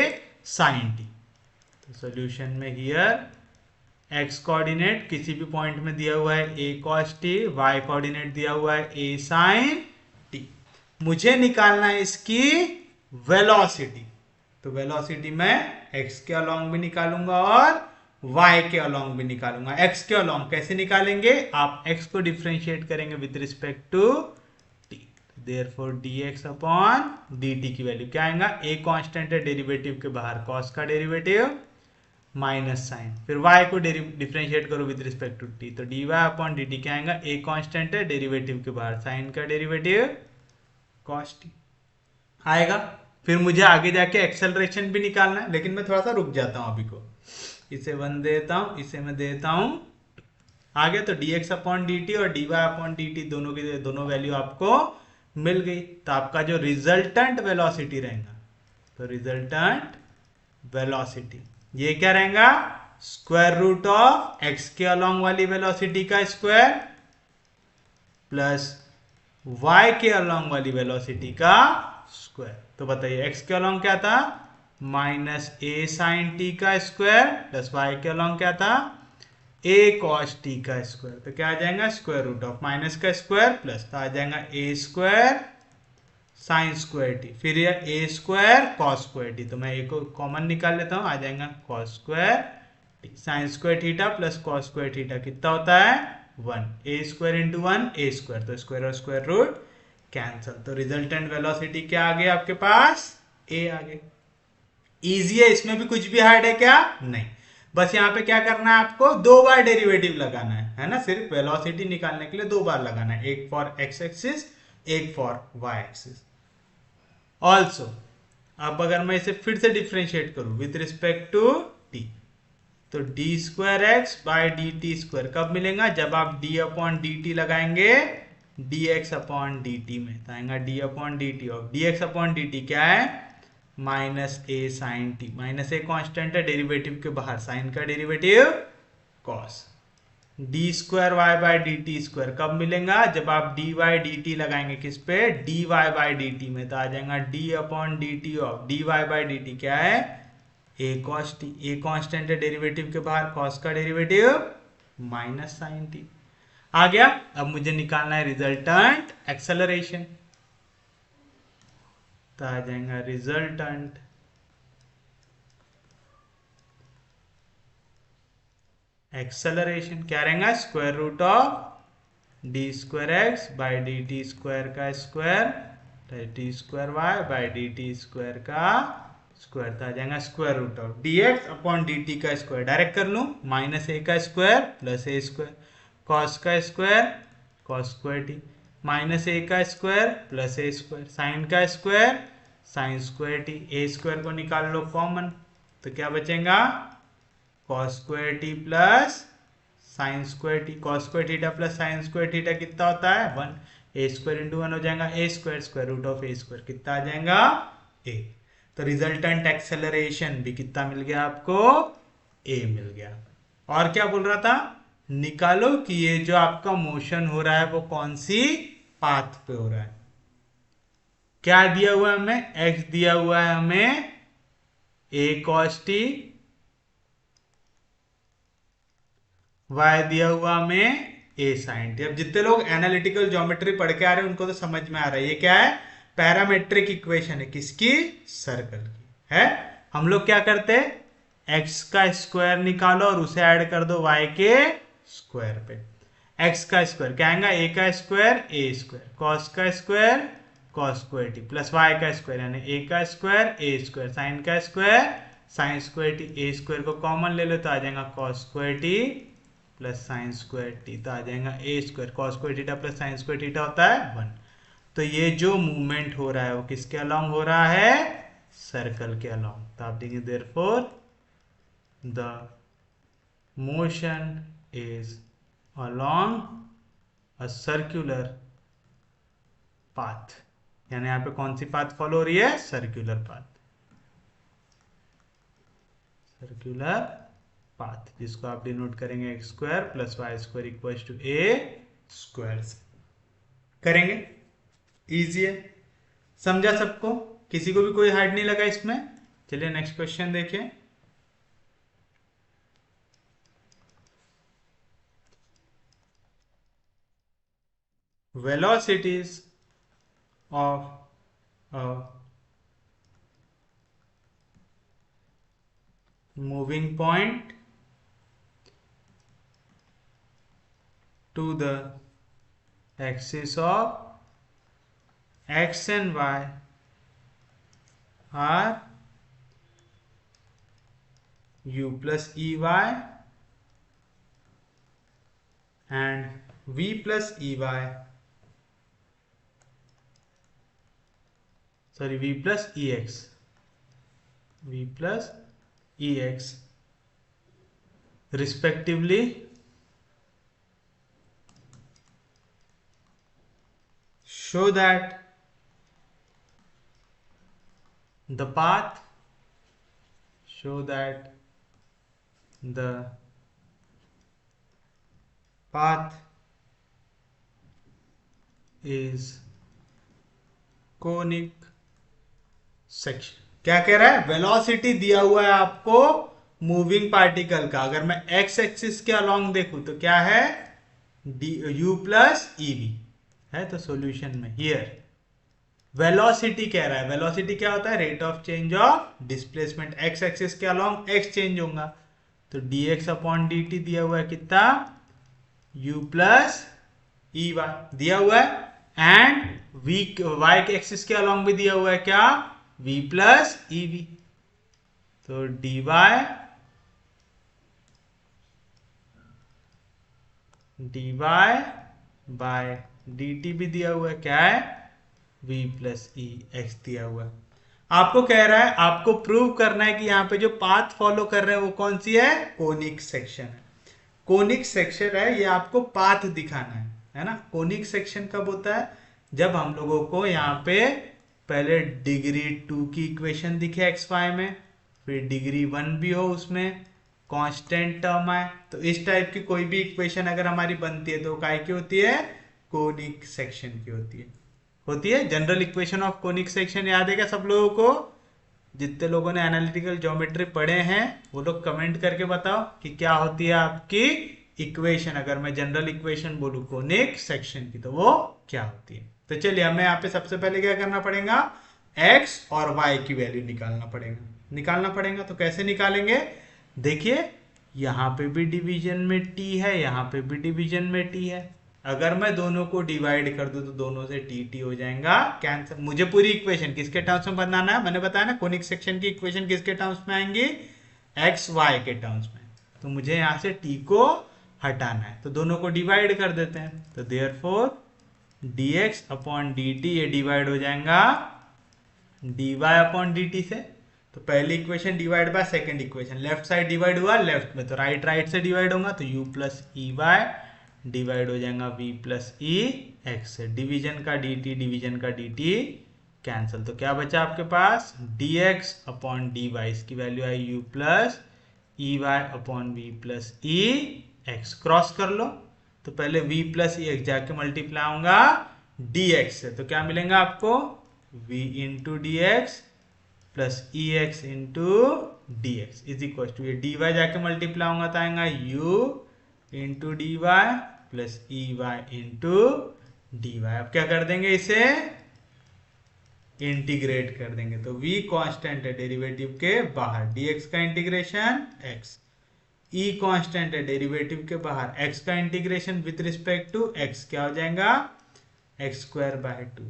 sin t। तो सॉल्यूशन में हियर x कोऑर्डिनेट किसी भी पॉइंट में दिया हुआ है a cos t, y coordinate दिया हुआ है a sin t। मुझे निकालना है इसकी वेलोसिटी। तो वेलोसिटी मैं x के अलोंग भी निकालूंगा और y के अलोंग भी निकालूंगा। x के अलोंग कैसे निकालेंगे, आप x को डिफरेंशिएट करेंगे with respect to t। Therefore dx upon dt की वैल्यू क्या आएगा, a कांस्टेंट है, डेरिवेटिव के बाहर cos का डेरिवेटिव माइनस साइन, फिर y को डिफरेंशिएट करो विद रिस्पेक्ट टू t। तो dy अपॉन dt क्या आएगा, a कांस्टेंट है, डेरिवेटिव के बाहर साइन का डेरिवेटिव cos t आएगा। फिर मुझे आगे जाके एक्सेलरेशन भी निकालना है, लेकिन मैं थोड़ा सा रुक जाता हूं अभी को, इसे 1 देता हूं, इसे मैं देता हूं आगे। तो dx अपॉन dt और dy अपॉन dt दोनों की दोनों वैल्यू आपको मिल गई। तो आपका जो रिजल्टेंट वेलोसिटी रहेगा, तो रिजल्टेंट वेलोसिटी ये क्या रहेगा, स्क्वायर रूट ऑफ x के अलोंग वाली वेलोसिटी का स्क्वायर प्लस y के अलोंग वाली वेलोसिटी का स्क्वायर। तो बताइए x के अलोंग क्या था, माइनस a sin t का स्क्वायर प्लस y के अलोंग क्या था, a cos t का स्क्वायर। तो क्या आ जाएगा, स्क्वायर रूट ऑफ माइनस का स्क्वायर प्लस, तो आ जाएगा a square sine square T, फिर ये a square cos square T. तो मैं a को कॉमन निकाल लेता हूं, आ जाएगा cos square T. Sign square theta plus cos square theta कितना होता है, 1। a square into 1 a square, तो स्क्वायर और स्क्वायर रूट कैंसल। तो रिजल्टेंट वेलोसिटी क्या आ गई आपके पास, a आ गई। इजी है, इसमें भी कुछ भी हार्ड है क्या, नहीं। बस यहाँ पे क्या करना है, आपको 2 बार डेरिवेटिव लगाना है ना, सिर्फ वेलोसिटी निकालने के लिए 2 बार लगाना है, एक फॉर x एक्सिस एक फॉर y एक्सिस। ऑल्सो अब अगर मैं इसे फिर से डिफरेंशिएट करूं विद रिस्पेक्ट टू t, तो D square X by D T square कब मिलेगा, जब आप d अपॉन डी टी लगाएंगे dx अपॉन डी टी में, तो आएगा d अपॉन डी टी। और dx अपॉन डी टी क्या है, minus a sine T, minus a constant है, डेरिवेटिव के बाहर साइन का derivative cos। D square Y by D T square कब मिलेगा, जब आप डी वाई डी टी लगाएंगे किस पे, D Y by D T में, तो आ जाएगा D upon D T of D Y by D T क्या है, A cos T. A constant है, डेरिवेटिव के बाहर कॉस का डेरिवेटिव माइनस साइन टी आ गया। अब मुझे निकालना है रिजल्टेंट एक्सेलरेशन, तो आ जाएगा रिजल्टेंट एक्सेलरेशन क्या रहेगा, square root of D square X by D T square का square T square Y by D T square का स्क्वायर। तो आ जाएगा square root of D X upon D T का स्क्वायर, डायरेक्ट कर लूं, माइनस ए का square plus A square, cos का square cos square T, minus A का square plus A square, sine का square sine square T, A square को निकाल लो common, तो क्या बचेगा cos square T plus sine square T, cos square theta plus sine square theta कितना होता है 1, ए स्क्वायर इंटू 1 हो जाएगा A square, square root of A square कितना आ जाएगा ए। तो रिजल्टेंट एक्सेलरेशन भी कितना मिल गया आपको, ए मिल गया। और क्या बोल रहा था, निकालो कि ये जो आपका मोशन हो रहा है वो कौन सी पाथ पे हो रहा है। क्या दिया हुआ है हमें, एक्स दिया हुआ है हमें ए कॉस टी, वाई दिया हुआ हमें ए साइन टी। अब जितने लोग एनालिटिकल ज्योमेट्री पढ़ के आ रहे हैं उनको तो समझ में आ रहा है ये क्या है, पैरामेट्रिक इक्वेशन है, किसकी, सर्कल की है। हम लोग क्या करते हैं, एक्स का स्क्वायर निकालो और उसे ऐड कर दो वाई के स्क्वायर पे। एक्स का स्क्वायर क्या आएगा, ए का स्क्वायर ए स्क्वायर, कॉस का square cos square T plus Y का स्क्वायर यानी ए का स्क्वायर ए स्क्वायर, साइन का square sine square T, A square को कॉमन ले लो तो आ जाएगा cos square T plus sine square T, तो आ जाएगा A square, cos square theta plus sine square theta होता है 1। तो ये जो मूवमेंट हो रहा है वो किसके अलोंग हो रहा है, सर्कल के अलोंग। तो आप देखेंगे therefore the motion is along a circular path, यानी यहाँ पे कौन सी पाथ फॉलो हो रही है, सर्कुलर पाथ, सर्कुलर पाथ, जिसको आप डिनोट करेंगे X square plus Y square equal to A square से करेंगे। इजी है, समझा सबको, किसी को भी कोई हार्ड नहीं लगा इसमें। चलिए नेक्स्ट क्वेश्चन देखिए। Velocities of a moving point to the axis of x and y are u plus ey and v plus ey, sorry v plus ex, v plus ex respectively, show that the path is conic section. क्या कह रहा है, velocity दिया हुआ है आपको moving particle का, अगर मैं एक्स एक्सिस के अलोंग देखूं तो क्या है u प्लस ईवी है, तो सॉल्यूशन में हियर वेलोसिटी कह रहा है, वेलोसिटी क्या होता है, rate of change of displacement, x axis के अलोंग एक्स चेंज होगा, तो dx अपॉन dt दिया हुआ है कितना u प्लस ई वाई दिया हुआ है, एंड y के एक्सिस के अलोंग भी दिया हुआ है क्या v प्लस ईवी, तो dy बाय dt भी दिया हुआ है क्या है v प्लस ई एक्स दिया हुआ है। आपको कह रहा है, आपको प्रूव करना है कि यहाँ पे जो पाथ फॉलो कर रहे हैं वो कौन सी है, कोनिक सेक्शन है। कोनिक सेक्शन है, ये आपको पाथ दिखाना है ना। कोनिक सेक्शन कब होता है, जब हम लोगों को यहाँ पे पहले डिग्री 2 की इक्वेशन दिखे एक्स वाई में, फिर डिग्री 1 भी हो, उसमें कांस्टेंट टर्म आए, तो इस टाइप की कोई भी इक्वेशन अगर हमारी बनती है तो काय की होती है, कोनिक सेक्शन की होती है। General equation of conic section याद है क्या सब लोगों को, जितने लोगों ने एनालिटिकल ज्योमेट्री पढ़े हैं वो लोग कमेंट करके बताओ कि क्या होती है आपकी इक्वेशन, अगर मैं जनरल इक्वेशन बोलूं कोनिक सेक्शन की तो वो क्या होती है। तो चलिए हमें यहाँ पे सबसे पहले क्या करना पड़ेगा, x और y की वैल्यू निकालना पड़ेगा। तो कैसे निकालेंगे, देखिए यहाँ पे भी डिवीजन में t है, यहाँ पे भी डिवीजन में t है, अगर मैं दोनों को डिवाइड कर दूं तो दोनों से टी हो जाएगा कैंसिल। मुझे पूरी इक्वेशन किसके टर्म्स में बनाना है, मैंने बताया ना कोनिक सेक्शन की इक्वेशन किसके टर्म्स में आएंगी, एक्स वाई के टर्म्स में, तो मुझे यहाँ से t को हटाना है, तो दोनों को डिवाइड कर देते हैं, तो देयरफॉर dx अपॉन dt, ये डिवाइड हो जाएगा dy अपॉन dt से। तो पहली equation divide by second equation, left side divide हुआ लेफ्ट में, तो राइट राइट से डिवाइड होगा, तो u प्लस ई वाई डिवाइड हो जाएगा v प्लस ई एक्स से। डिवीजन का dt, डिवीजन का dt कैंसिल, तो क्या बचा आपके पास dx अपॉन dy, इसकी वैल्यू आई u plus E Y upon V plus ई एक्स। क्रॉस कर लो, तो पहले v प्लस ई एक्स जाके मल्टीप्लाई होगा dx से, तो क्या मिलेगा आपको v into D X plus E X into D X is equal to, ये dy जाके मल्टीप्लाई होगा तो आएगा u into D Y plus ई वाई इंटू डी वाई। अब क्या कर देंगे, इसे इंटीग्रेट कर देंगे, तो v कांस्टेंट है डेरिवेटिव के बाहर, dx का इंटीग्रेशन x, e कांस्टेंट है डेरिवेटिव के बाहर, x का integration with respect to x क्या हो जाएगा x square by 2,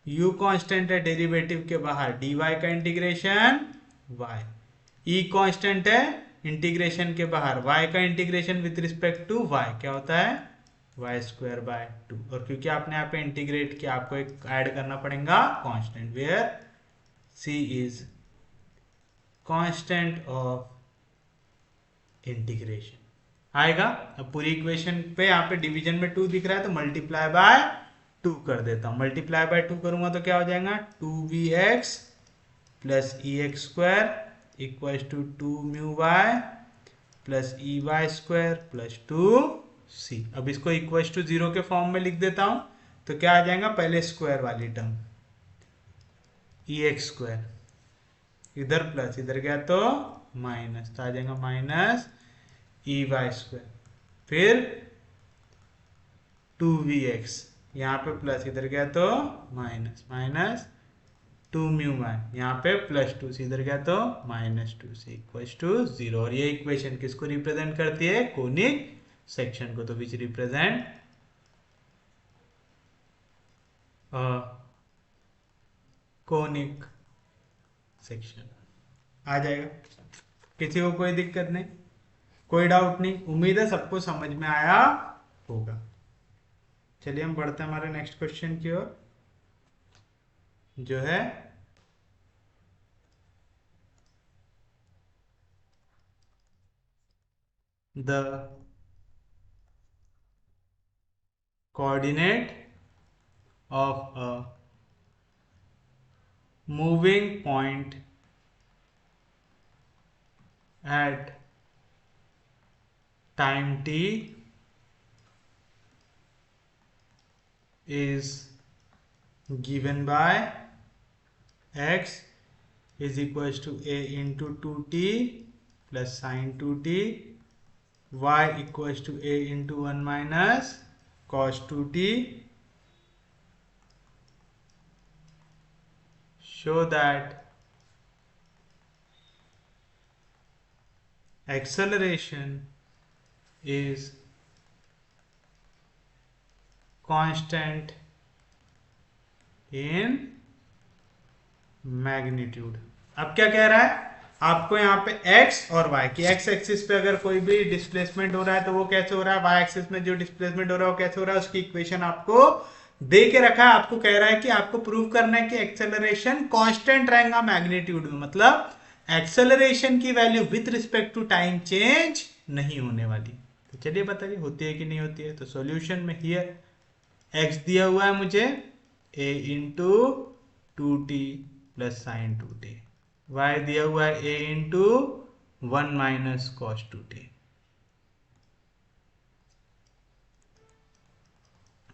u constant है डेरिवेटिव के बाहर, dy का इंटीग्रेशन y, e कांस्टेंट है इंटीग्रेशन के बाहर, y का integration with respect to y क्या होता है वाई स्क्वायर बाय 2। और क्योंकि आपने यहाँ पे इंटीग्रेट किया, आपको एक ऐड करना पड़ेगा constant, where c is constant of integration आएगा। अब पूरी इक्वेशन पे यहाँ पे डिवीजन में 2 दिख रहा है, तो मल्टीप्लाई बाय 2 कर देता हूँ। मल्टीप्लाई बाय 2 करूंगा तो क्या हो जाएगा 2vx plus E x square equal to 2 mu y plus E y square plus 2c। अब इसको इक्वल टू 0 के फॉर्म में लिख देता हूं, तो क्या आ जाएगा पहले स्क्वायर वाली टर्म ई एक्स स्क्वायर, इधर प्लस, इधर गया तो माइनस, तो आ जाएगा माइनस ई वाई स्क्वायर, फिर 2vx, यहाँ पे प्लस, इधर गया तो माइनस, माइनस 2 म्यू वाई, यहाँ पे प्लस 2c, इधर गया तो माइनस 2c इक्वल टू 0। और ये इक्वेशन किसको रिप्रेजेंट करती है, कोनिक सेक्शन को, तो विच रिप्रेजेंट कोनिक सेक्शन आ जाएगा। किसी को कोई दिक्कत नहीं, कोई डाउट नहीं, उम्मीद है सबको समझ में आया होगा। चलिए हम बढ़ते हैं हमारे नेक्स्ट क्वेश्चन की ओर, जो है the coordinate of a moving point at time t is given by x is equals to a into 2t plus sine 2t, y equals to a into 1 minus cos 2t, show that acceleration is constant in magnitude। अब क्या कह रहा है आपको यहाँ पे x और y की, x एक्सिस पे अगर कोई भी डिस्प्लेसमेंट हो रहा है तो वो कैसे हो रहा है, y एक्सिस में जो डिस्प्लेसमेंट हो रहा है वो कैसे हो रहा है, उसकी इक्वेशन आपको दे के रखा है। आपको कह रहा है कि आपको प्रूव करना है कि एक्सेलरेशन कांस्टेंट रहेगा मैग्नीट्यूड में, मतलब एक्सेलरेशन की value with respect to time change नहीं होने वाली। तो चलिए बताइए होती है कि नहीं होती है। तो सॉल्यूशन में हियर x दिया हुआ है मुझे a into 2t plus sign 2t, y दिया हुआ है a into 1 minus cos 2t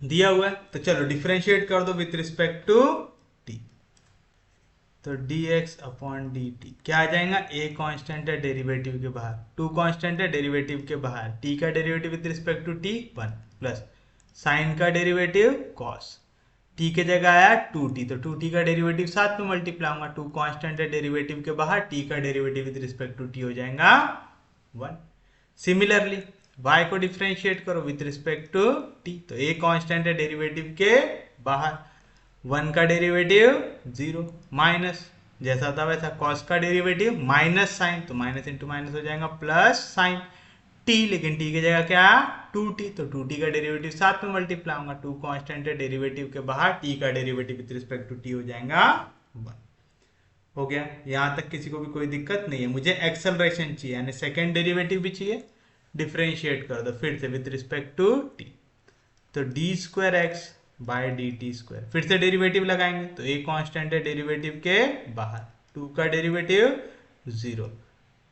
दिया हुआ है। तो चलो डिफरेंशिएट कर दो विथ रिस्पेक्ट टू t, तो dx अपॉन dt क्या आ जाएगा, a कांस्टेंट है डेरिवेटिव के बाहर, 2 कांस्टेंट है डेरिवेटिव के बाहर, t का derivative with respect to t 1 plus sine का डेरिवेटिव cos, t के जगह आया 2t, तो 2t का डेरिवेटिव साथ में मल्टीप्लाई होगा, 2 कांस्टेंट है डेरिवेटिव के बाहर, t का derivative with respect to t हो जाएगा 1। सिमिलरली y को डिफरेंशिएट करो विद रिस्पेक्ट टू t, तो a कांस्टेंट है डेरिवेटिव के बाहर, 1 का डेरिवेटिव 0 माइनस जैसा था वैसा, cos का डेरिवेटिव माइनस साइन, तो माइनस इंटू माइनस हो जाएगा प्लस साइन, टी, लेकिन टी की जगह क्या 2t, तो 2t का डेरिवेटिव साथ में मल्टीप्लाई होगा, 2 कांस्टेंट है, डेरिवेटिव के बाहर t का derivative with respect to t हो जाएगा 1। हो गया, यहां तक किसी को भी कोई दिक्कत नहीं है। मुझे एक्सेलरेशन चाहिए यानी सेकेंड डेरिवेटिव भी चाहिए, डिफरेंशिएट कर दो फिर से विद रिस्पेक्ट टू t, तो D square x by d T square, फिर से डेरिवेटिव लगाएंगे तो ए कांस्टेंट है डेरिवेटिव के बाहर, 2 का डेरिवेटिव 0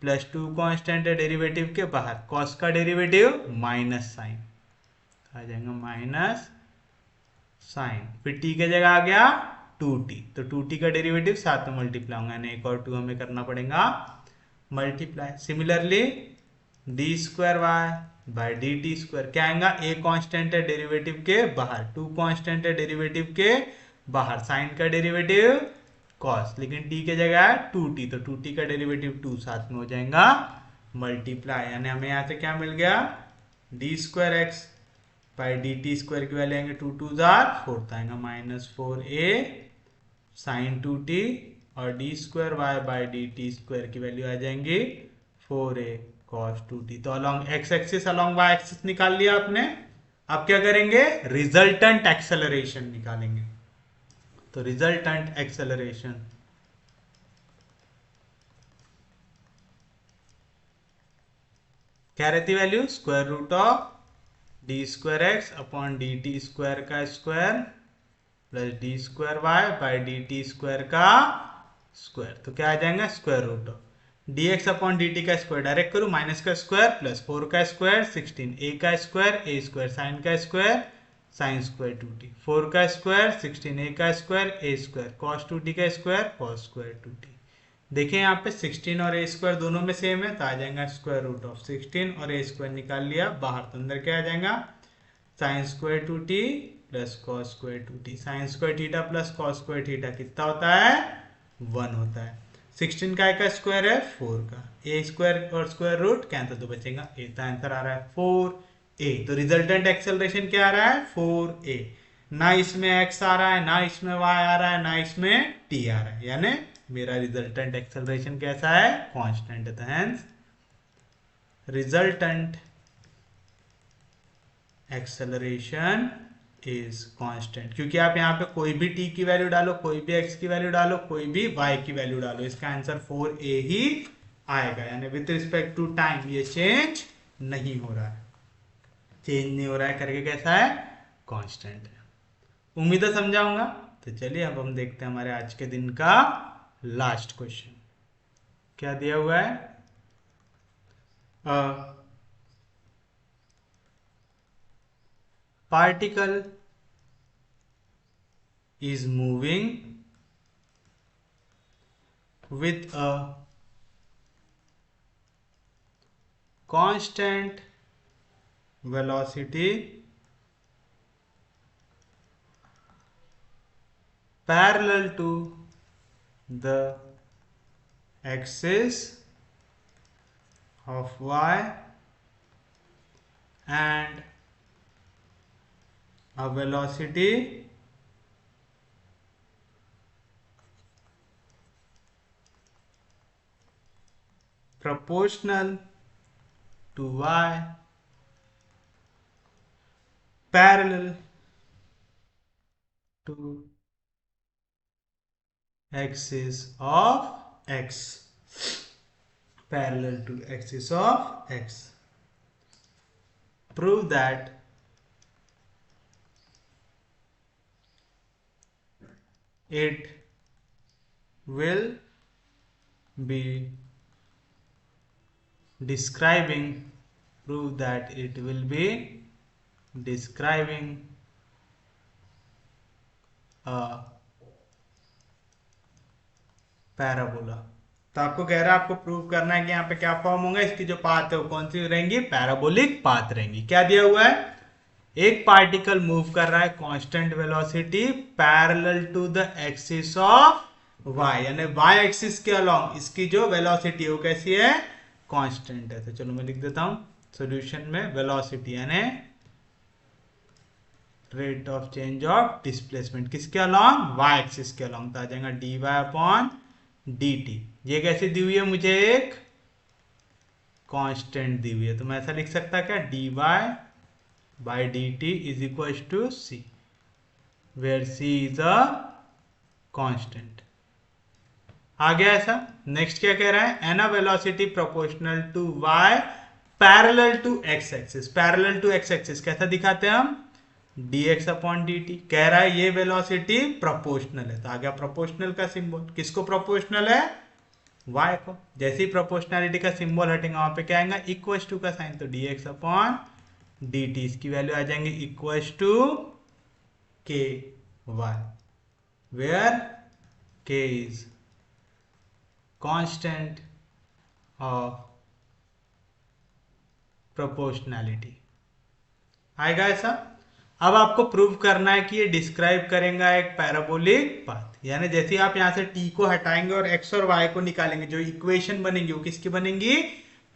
प्लस 2 कांस्टेंट है डेरिवेटिव के बाहर, कॉस का डेरिवेटिव माइनस साइन आ जाएगा माइनस साइन, फिर टी के जगह आ गया 2t, तो 2t का डेरिवेटिव साथ में मल्टीप्लाई होगा यानी एक और 2 हमें करना पड़ेगा multiply. Similarly d square y by d T square क्या आएगा, ए कांस्टेंट है डेरिवेटिव के बाहर, 2 कांस्टेंट है डेरिवेटिव के बाहर, साइन का डेरिवेटिव कॉस, लेकिन टी के जगह है 2t, तो 2t का डेरिवेटिव 2 साथ में हो जाएगा मल्टीप्लाई, यानी हमें यहाँ से क्या मिल गया, D square X by D T square की वैल्यू आएंगे 2 2 जार 4 आएगा माइनस 4a साइन 2t, और d square Y by D T square की वैल्यू आ जाएंगी 4a cos 2t। तो along x axis along y axis निकाल लिया आपने। अब क्या करेंगे, रिजल्टेंट एक्सेलरेशन निकालेंगे। तो रिजल्टेंट एक्सेलरेशन क्या रहती वैल्यू, square root of D square X upon D T square का square plus D square Y by D T square का स्क्वायर, तो क्या आ जाएगा square root of dx upon dt का स्क्वायर डायरेक्ट करूं, माइनस का स्क्वायर प्लस 4 का स्क्वायर 16, a का स्क्वायर a स्क्वायर साइन का स्क्वायर साइन स्क्वायर 2t, 4 का स्क्वायर 16 a का square a square cos 2t का स्क्वायर cos स्क्वायर 2t। देखिए यहाँ पे 16 और a स्क्वायर दोनों में सेम है तो आ जाएगा स्क्वायर रूट ऑफ 16 और a स्क्वायर निकाल लिया बाहर, तो अंदर क्या आ जाएगा sign square 2t plus cos square 2t, sign square theta plus cos square theta कितना होता है 1 होता है। 16 का स्क्वायर है 4 का, a स्क्वायर और स्क्वायर रूट कैंसिल तो बचेगा a, तो आंसर आ रहा है 4a। तो रिजल्टेंट एक्सेलरेशन क्या आ रहा है 4a, ना इसमें x आ रहा है ना इसमें y आ रहा है ना इसमें t आ रहा है, यानी मेरा रिजल्टेंट एक्सेलरेशन कैसा है कांस्टेंट है, तो hence resultant acceleration is constant, क्योंकि आप यहाँ पे कोई भी t की वैल्यू डालो, कोई भी x की वैल्यू डालो, कोई भी y की वैल्यू डालो, इसका आंसर 4a ही आएगा, यानी विद रिस्पेक्ट टू टाइम ये चेंज नहीं हो रहा है, चेंज नहीं हो रहा है करके कैसा है कांस्टेंट है। उम्मीद है समझाऊंगा। तो चलिए अब हम देखते हैं हमारे आज के दिन का लास्ट क्वेश्चन क्या दिया हुआ है। particle is moving with a constant velocity parallel to the axis of y and a velocity proportional to y parallel to axis of x, parallel to axis of x. Prove that it will be describing, prove that it will be describing a parabola. तो आपको कह रहा है आपको prove करना है कि यहाँ पे क्या फॉर्म होगा, इसकी जो पाथ है वो कौन सी रहेंगी, पैराबोलिक पाथ रहेंगी। क्या दिया हुआ है, एक पार्टिकल मूव कर रहा है constant velocity parallel to the axis of y, यानी y एक्सिस के अलोंग इसकी जो वेलोसिटी है वो कैसी है कांस्टेंट है। तो चलो मैं लिख देता हूं सॉल्यूशन में, वेलोसिटी यानी rate of change of displacement किसके अलोंग y एक्सिस के अलोंग, तो आ जाएगा dy अपॉन dt। ये कैसे दी हुई है मुझे, एक कांस्टेंट दी हुई है, तो मैं ऐसा लिख सकता क्या, dy by D T is equal to C, where C is a constant. आ गया ऐसा। नेक्स्ट क्या कह रहा है, an a velocity proportional to y parallel to x axis. Parallel to x axis कैसा दिखाते हैं हम, dx अपॉन dt। कह रहा है ये वेलोसिटी प्रोपोर्शनल है, तो आ गया प्रोपोर्शनल का सिंबल। किसको प्रोपोर्शनल है, y को। जैसे ही प्रोपोर्शनलिटी का सिंबल हटेगा वहां पे क्या आएगा, इक्वल टू का साइन, तो dx अपॉन dt इसकी वैल्यू आ जाएंगे equal to k y, where k is constant of proportionality. आएगा ऐसा। अब आपको प्रूव करना है कि ये डिस्क्राइब करेगा एक पैराबोलिक पाथ, यानी जैसे आप यहां से t को हटाएंगे और x और y को निकालेंगे, जो इक्वेशन बनेंगी वो किसकी बनेंगी,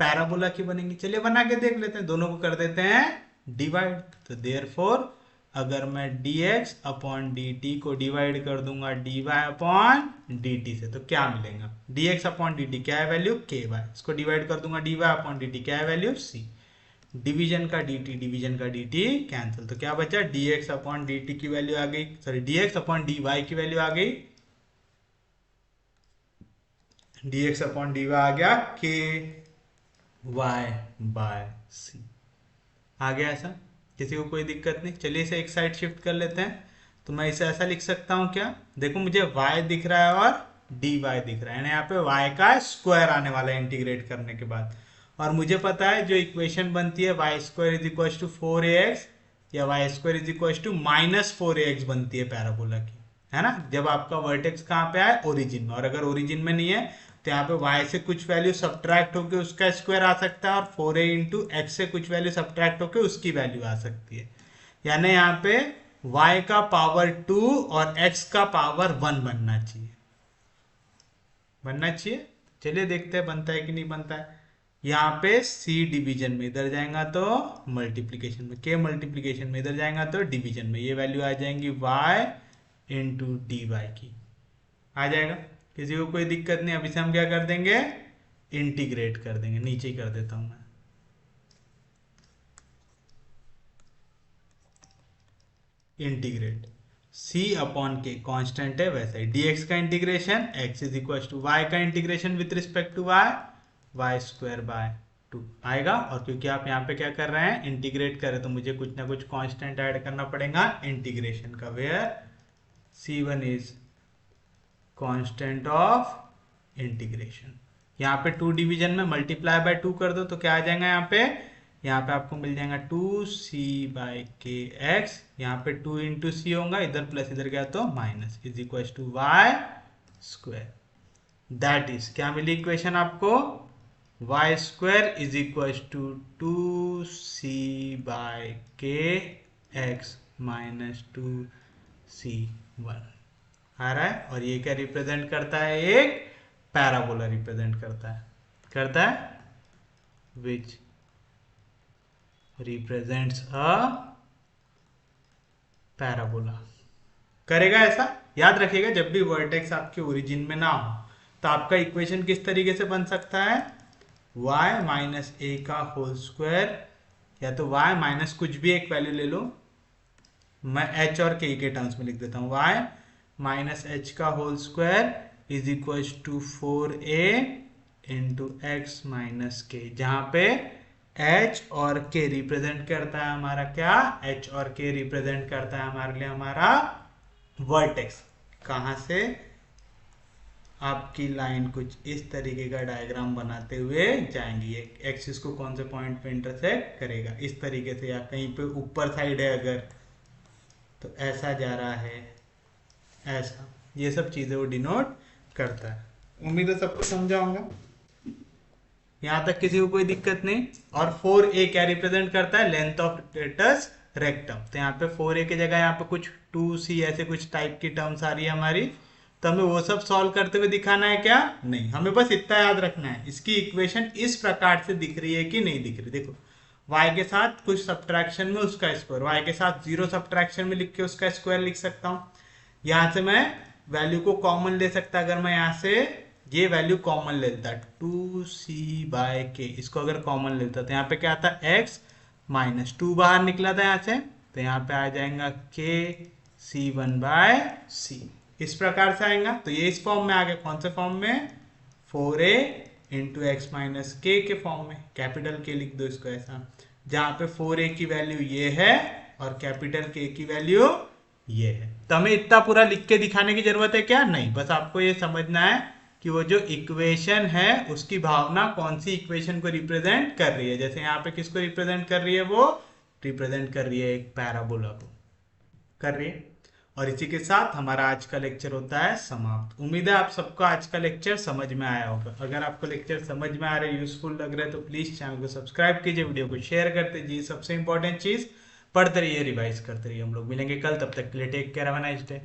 पैराबोला की बनेंगी। चलिए बना के देख लेते हैं, दोनों को कर देते हैं डिवाइड। तो देयरफॉर अगर मैं dx अपॉन dt को डिवाइड कर दूंगा dy अपॉन dt से, तो क्या मिलेगा, dx अपॉन dt क्या है वैल्यू, ky, इसको डिवाइड कर दूंगा dy अपॉन dt क्या है वैल्यू, c, डिवीजन का dt कैंसिल, तो क्या बचा, dx अपॉन dt की वैल्यू आ गई, सॉरी dx अपॉन dy की वैल्यू आ गई, dx अपॉन dy आ गया ky बाय c। आ गया ऐसा, किसी को कोई दिक्कत नहीं। चलिए इसे एक साइड शिफ्ट कर लेते हैं, तो मैं इसे ऐसा लिख सकता हूं क्या, देखो मुझे y दिख रहा है और dy दिख रहा है, यानी यहाँ पे y का स्क्वायर आने वाला है इंटीग्रेट करने के बाद। और मुझे पता है जो इक्वेशन बनती है y square is equal to 4ax या y square is equal to minus 4ax बनती है पैराबोला की, है ना, जब आपका वर्टेक्स कहाँ पे आए, ओरिजिन में। और अगर ओरिजिन में नहीं है तो यहाँ पे y से कुछ वैल्यू सब्ट्रैक्ट होकर उसका स्क्वायर आ सकता है, और 4a इंटू एक्स से कुछ वैल्यू सब्ट्रैक्ट होकर उसकी वैल्यू आ सकती है। यानी यहाँ पे y का पावर 2 और x का पावर 1 बनना चाहिए, बनना चाहिए। चलिए देखते हैं बनता है कि नहीं बनता है। यहाँ पे c डिवीजन में इधर जाएगा तो मल्टीप्लीकेशन में, k मल्टीप्लीकेशन में इधर जाएगा तो डिवीजन में, ये वैल्यू आ जाएंगी y इंटू डी वाई की, आ जाएगा। किसी को कोई दिक्कत नहीं। अभी से हम क्या कर देंगे, इंटीग्रेट कर देंगे, नीचे ही कर देता हूं मैं, integrate c upon k constant है, वैसा ही dx का integration x is equal to y का integration with respect to y square by 2 आएगा। और क्योंकि आप यहाँ पे क्या कर रहे हैं, इंटीग्रेट कर रहे, तो मुझे कुछ ना कुछ कांस्टेंट ऐड करना पड़ेगा इंटीग्रेशन का, where c1 is constant of integration. यहाँ पे 2 डिवीजन में मल्टीप्लाई बाय 2 कर दो तो क्या आ जाएगा, यहाँ पे आपको मिल जाएगा 2c बाई के एक्स, यहाँ पे 2 इंटू सी होगा, इधर प्लस इधर गया तो minus, is equal to y square. That is क्या मिली इक्वेशन आपको, y square is equal to 2c by k x minus 2c1 आ रहा है। और ये क्या रिप्रेजेंट करता है, एक पैराबोला रिप्रेजेंट करता है विच रिप्रेजेंट्स अ पैराबोला। करेगा ऐसा, याद रखिएगा जब भी वर्टेक्स आपके ओरिजिन में ना हो तो आपका इक्वेशन किस तरीके से बन सकता है, y माइनस ए का होल स्क्वायर, या तो y माइनस कुछ भी एक वैल्यू ले लो, मैं h और k के टर्म्स में लिख देता हूं, y माइनस एच का whole square is equal to 4a into x minus k, जहां पे h और k रिप्रेजेंट करता है हमारा क्या, h और k रिप्रेजेंट करता है हमारे लिए हमारा वर्टेक्स। कहां से, आपकी लाइन कुछ इस तरीके का डायग्राम बनाते हुए जाएंगी, एक्सिस को कौन से पॉइंट पे इंटरसेक्ट करेगा, इस तरीके से, या कहीं पे ऊपर साइड है अगर तो ऐसा जा रहा है, ऐसा, ये सब चीजें वो डिनोट करता है। उम्मीद है सबको समझा होगा, यहां तक किसी को कोई दिक्कत नहीं। और 4a क्या रिप्रेजेंट करता है, लेंथ ऑफ टेटस रेक्टम, तो यहाँ पे 4a की जगह यहाँ पे कुछ 2c ऐसे कुछ टाइप की टर्म्स आ रही है हमारी, तो हमें वो सब सॉल्व करते हुए दिखाना है क्या, नहीं, हमें बस इतना याद रखना है इसकी इक्वेशन इस प्रकार से दिख रही है कि नहीं दिख रही। देखो y के साथ कुछ सब्ट्रैक्शन में उसका स्क्वायर, y के साथ 0 सब्ट्रैक्शन में लिख के उसका स्क्वायर लिख सकता हूं। यहां से मैं वैल्यू को कॉमन ले सकता, अगर मैं यहां से ये वैल्यू कॉमन लेता है 2c/k, इसको अगर कॉमन लेता तो यहाँ पे क्या आता है x माइनस 2 बाहर निकला था यहाँ से, तो यहाँ पे आ जाएगा k c1/c, इस प्रकार से आएगा। तो ये इस फॉर्म में आ गया, कौन से फॉर्म में, 4a इंटू एक्स माइनस के फॉर्म में, कैपिटल के लिख दो इसको ऐसा, जहां पे 4a की वैल्यू ये है और कैपिटल के की वैल्यू ये है। तो हमें इतना पूरा लिख के दिखाने की जरूरत है क्या, नहीं, बस आपको ये समझना है कि वो जो इक्वेशन है उसकी भावना कौन सी इक्वेशन को रिप्रेजेंट कर रही है। जैसे यहाँ पे किसको रिप्रेजेंट कर रही है, वो रिप्रेजेंट कर रही है एक पैराबोला को कर रही है। और इसी के साथ हमारा आज का लेक्चर होता है समाप्त। उम्मीद है आप सबको आज का लेक्चर समझ में आया होगा। अगर आपको लेक्चर समझ में आ रहे, यूजफुल लग रहा है, तो प्लीज चैनल को सब्सक्राइब कीजिए, वीडियो को शेयर करते जाइए। सबसे इंपॉर्टेंट चीज, पढ़ते रहिए, रिवाइज करते रहिए। हम लोग मिलेंगे कल, तब तक के लिए take care, have a nice day.